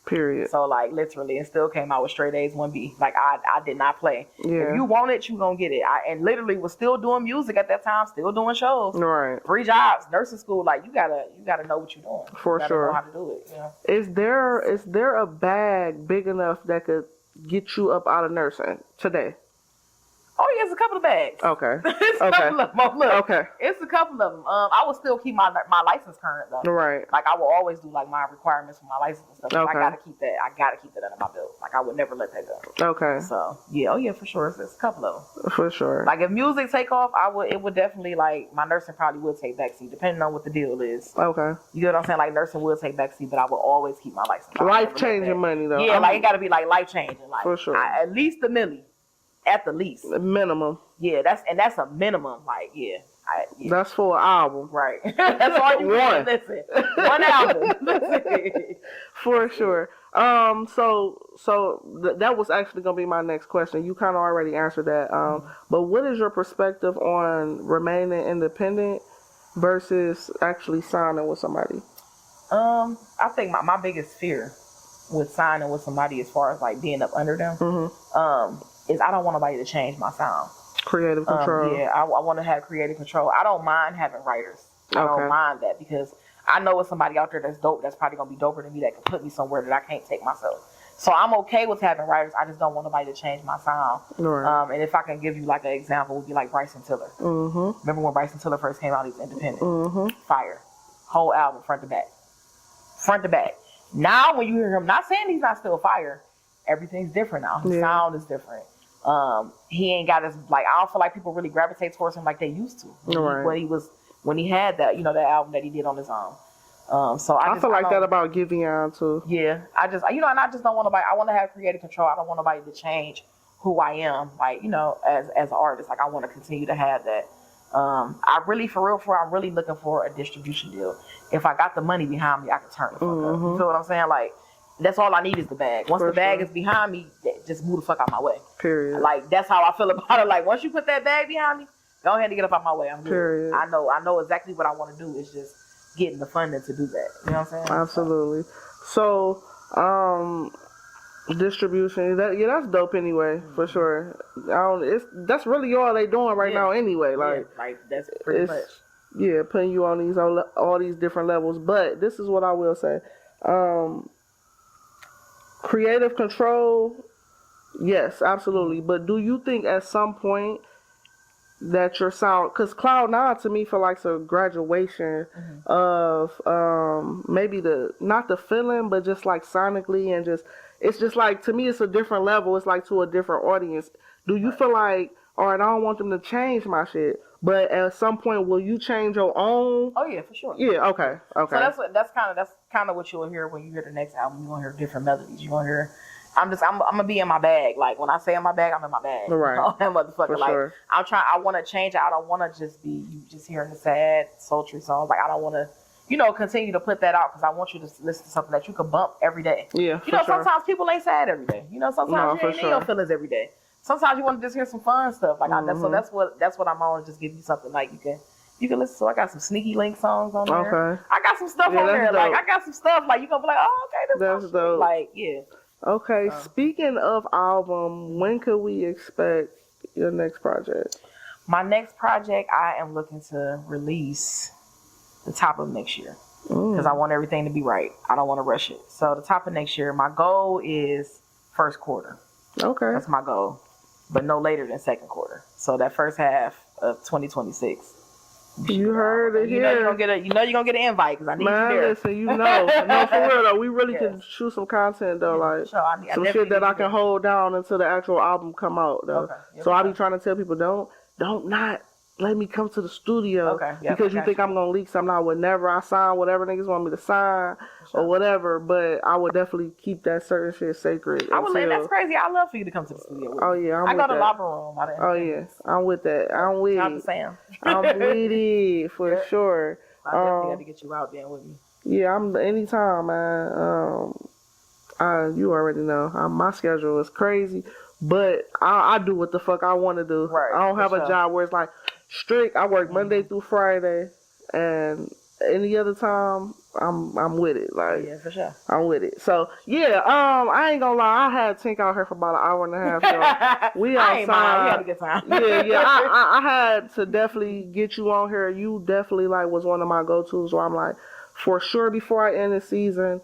Period. So like literally, and still came out with straight A's, 1B. Like, I did not play. Yeah. If you want it, you gonna get it. And literally was still doing music at that time, still doing shows. Right. 3 jobs, nursing school. Like, you gotta know what you're doing. For sure. Know how to do it. Yeah. Is there a bag big enough that could get you up out of nursing today? Oh, yeah, it's a couple of bags. Okay. It's a couple of them. Look, okay. It's a couple of them. I will still keep my license current, though. Right. Like, I will always do, like, my requirements for my license and stuff. Okay. I gotta keep that under my belt. Like, I would never let that go. Okay. So, yeah, for sure. It's a couple of them. For sure. Like, if music take off, it would definitely, like, my nursing probably would take backseat, depending on what the deal is. Okay. You get what I'm saying? Like, nursing will take backseat, but I will always keep my license. Life-changing money, though. Yeah, like, it gotta be, like, life-changing. Like, for sure. At least $1 million. At the least. Minimum. Yeah, that's a minimum. Like, yeah. That's for an album. Right. That's all you want. Listen. One album. For sure. So that was actually going to be my next question. You kind of already answered that. But what is your perspective on remaining independent versus actually signing with somebody? I think my biggest fear with signing with somebody, as far as like being up under them, is I don't want nobody to change my sound. Creative control. Yeah, I want to have creative control. I don't mind having writers. I don't mind that, because I know it's somebody out there that's dope, that's probably going to be doper than me, that can put me somewhere that I can't take myself. So I'm okay with having writers. I just don't want nobody to change my sound. Right. And if I can give you like an example, would be like Bryson Tiller. Mm-hmm. Remember when Bryson Tiller first came out, he was independent. Mm-hmm. Fire. Whole album, front to back. Front to back. Now when you hear him, not saying he's not still fire, everything's different now. His sound is different. He ain't got his, like, I don't feel like people really gravitate towards him like they used to. Right. When he had that, that album that he did on his own. So I feel like that about Giveon too. Yeah, I just and I just don't want nobody. I want to have creative control. I don't want nobody to change who I am. Like as an artist, like I want to continue to have that. I really, for real, I'm really looking for a distribution deal. If I got the money behind me, I can turn the fuck up. You feel what I'm saying? Like, that's all I need is the bag. Once the bag is behind me, just move the fuck out my way. Period. Like, that's how I feel about it. Like, once you put that bag behind me, go ahead and get up out my way. I'm good. Period. I know exactly what I want to do. It's just getting the funding to do that. You know what I'm saying? Absolutely. So, distribution, that's dope anyway, for sure. That's really all they doing right now anyway. Like that's pretty much. Yeah, putting you on all these different levels. But this is what I will say. Creative control, yes, absolutely. But do you think at some point that your sound, because Cloud9 to me feel like a graduation of maybe not the feeling, but just like sonically and just, it's just like, to me it's a different level. It's like to a different audience. Do you feel like, all right, I don't want them to change my shit, but at some point will you change your own? Oh yeah, for sure. Yeah, okay. So that's kind of what you'll hear when you hear the next album. You're gonna hear different melodies. You're gonna hear. I'm gonna be in my bag. Like when I say in my bag, I'm in my bag. Right. That motherfucker. For like sure. I want to change it. I don't want to just be you just hearing the sad, sultry songs. Like I don't want to, continue to put that out because I want you to listen to something that you can bump every day. Yeah. Sometimes people ain't sad every day. Sometimes you ain't in your feelings every day. Sometimes you want to just hear some fun stuff. Like so that's what I'm on. Just give you something like you can listen to. I got some Sneaky Link songs on there. Okay. I got some stuff on there. Dope. Like I got some stuff. Like you gonna be like, oh okay, that's dope. Like yeah. Okay. Speaking of album, when could we expect your next project? My next project, I am looking to release the top of next year because I want everything to be right. I don't want to rush it. So the top of next year, my goal is first quarter. Okay. That's my goal, but no later than second quarter. So that first half of 2026. You heard it here. You're gonna get an invite because I need you there. Listen, no, for real though, we really can shoot some content though, like some shit that I can hold down until the actual album come out though. Okay. So I be trying to tell people, don't not let me come to the studio because you think I'm gonna leak something. I would never. I sign whatever niggas want me to sign or whatever, but I would definitely keep that certain shit sacred. That's crazy. I love for you to come to the studio. Oh yeah, I go to Lava Room. Oh yeah, I'm with that. I'm with it. Sam. I'm with it for sure. I definitely got to get you out there with me. Yeah, I'm anytime, man. You already know. My schedule is crazy, but I do what the fuck I want to do. Right, I don't have a job where it's like strict. I work Monday through Friday, and any other time I'm with it. Like yeah, for sure. I'm with it. So yeah, I ain't gonna lie. I had Tink out here for about an hour and a half. So we outside. I ain't mind. We had a good time. yeah. I had to definitely get you on here. You definitely was one of my go-tos. Where I'm like, for sure, before I end the season,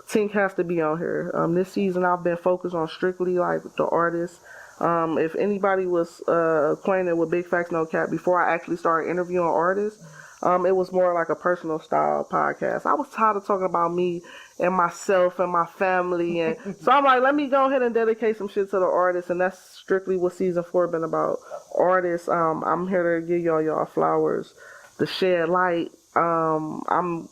Tink has to be on here. This season I've been focused on strictly the artists. If anybody was acquainted with Big Facts No Cap before I actually started interviewing artists, it was more like a personal style podcast. I was tired of talking about me and myself and my family, and so I'm like, let me go ahead and dedicate some shit to the artists, and that's strictly what season 4 been about. Artists. I'm here to give y'all flowers, to shed light. I'm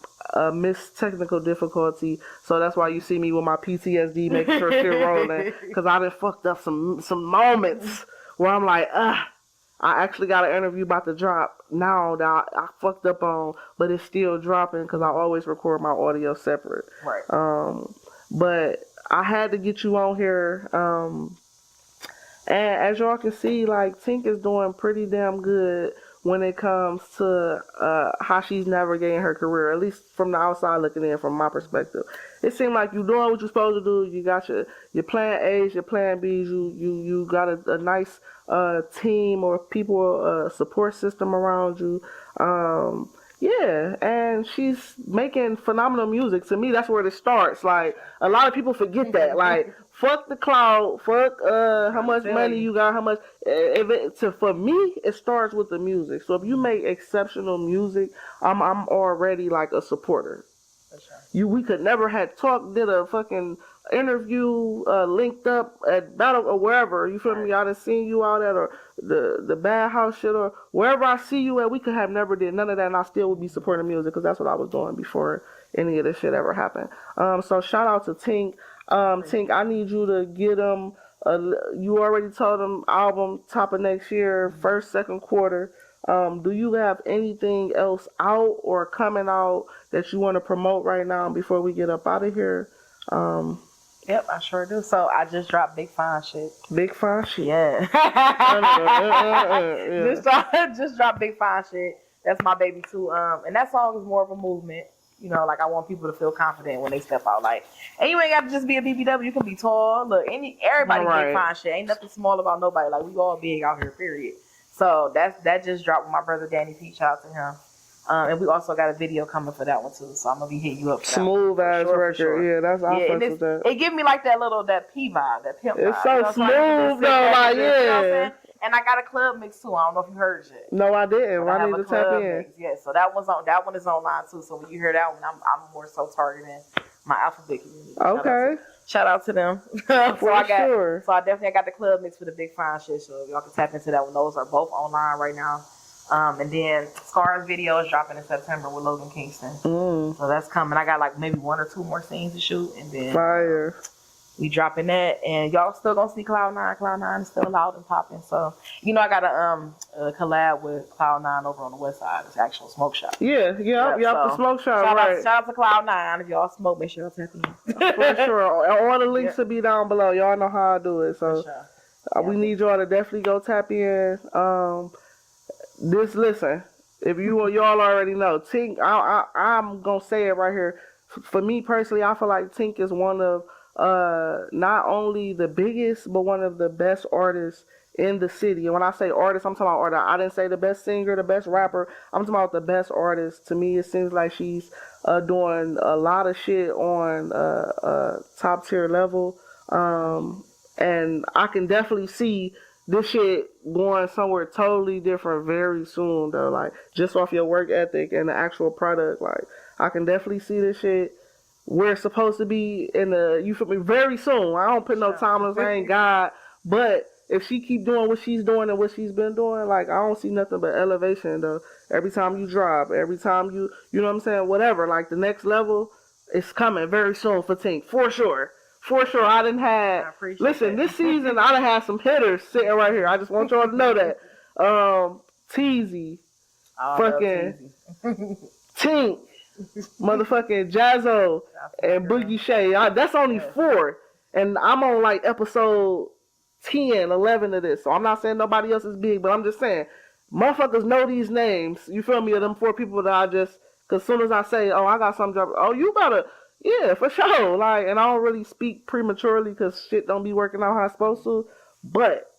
miss technical difficulty, so that's why you see me with my PTSD making sure shit rolling, because I done fucked up some moments where I'm like, I actually got an interview about to drop now that I fucked up on, but it's still dropping because I always record my audio separate. Right. But I had to get you on here, and as y'all can see, Tink is doing pretty damn good when it comes to how she's navigating her career, at least from the outside looking in, from my perspective. It seemed like you're doing what you're supposed to do. You got your plan A's, your plan B's. You got a nice team or people, support system around you. Yeah, and she's making phenomenal music. To me, that's where it starts. A lot of people forget that. Fuck the cloud. Fuck how much money you got. How much. For me, it starts with the music. So if you make exceptional music, I'm already a supporter. We could never had talked, did a fucking interview, linked up at Battle or wherever. You feel me? I done seen you out at or the Bad House shit or wherever I see you at. We could have never did none of that, and I still would be supporting music because that's what I was doing before any of this shit ever happened. So shout out to Tink. Tink, I need you to get them. You already told them album top of next year, first, second quarter. Do you have anything else out or coming out that you want to promote right now before we get up out of here? Yep, I sure do. So I just dropped Big Fine Shit. Big Fine Shit. Yeah. Just dropped Big Fine Shit. That's my baby too. And that song is more of a movement. You know, like I want people to feel confident when they step out. Like, and you ain't got to just be a BBW. You can be tall. Look, everybody Big Fine Shit. Ain't nothing small about nobody. Like we all big out here. Period. So that just dropped with my brother Danny P. Shout out to him. And we also got a video coming for that one too. So I'm gonna be hitting you up. For smooth that ass record. Sure. Yeah, that's awesome. It give me like that P vibe, that pimp vibe. It's so smooth though. Like yeah. And I got a club mix too. I don't know if you heard it yet. No, I didn't. I need to tap in. Mix. Yeah, so that one is online too. So when you hear that one, I'm more so targeting my alphabet community. Okay. Shout out to them. So I definitely got the club mix for the Big Fine Shit. So y'all can tap into that one. Those are both online right now. And then Scar's video is dropping in September with Logan Kingston. So that's coming. I got like maybe 1 or 2 more scenes to shoot, and then fire. We dropping that, and y'all still gonna see Cloud9. Cloud9 is still loud and popping. So you know I got a collab with Cloud9 over on the west side. It's actual smoke shop. Yeah, the smoke shop. Shout out to Cloud9. If y'all smoke, make sure y'all tap in. For sure. All the links will be down below. Y'all know how I do it. So we need y'all to definitely go tap in. Listen, if y'all already know, Tink, I'm gonna say it right here. For me personally, I feel like Tink is one of not only the biggest, but one of the best artists in the city. And when I say artist, I'm talking about artist. I didn't say the best singer, the best rapper. I'm talking about the best artist. To me, it seems like she's doing a lot of shit on top tier level. And I can definitely see this shit going somewhere totally different very soon, though. Like, just off your work ethic and the actual product. Like, I can definitely see this shit where it's supposed to be you feel me, very soon. I don't put no timelines, I ain't God. But if she keep doing what she's doing and what she's been doing, like, I don't see nothing but elevation, though. Every time you drop, every time you know what I'm saying, whatever. Like, the next level is coming very soon for Tink, for sure. For sure, I done had. Listen, this season I done had some hitters sitting right here. I just want y'all to know that. Teezy, fucking Tink, motherfucking Jazzo, and Boogie Shay. That's only 4, and I'm on like episode 10, 11 of this. So I'm not saying nobody else is big, but I'm just saying motherfuckers know these names. You feel me? Of them 4 people that cause as soon as I say, oh, I got something dropping, oh, you better. Yeah, for sure. Like, and I don't really speak prematurely because shit don't be working out how it's supposed to. But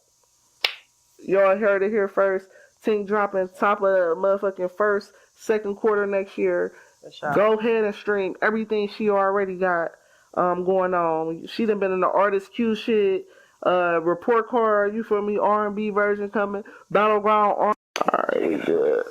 y'all heard it here first. Tink dropping top of motherfucking first, second quarter next year. Sure. Go ahead and stream everything she already got going on. She done been in the artist Q shit, report card. You feel me? R&B version coming. Battleground. Alright, good.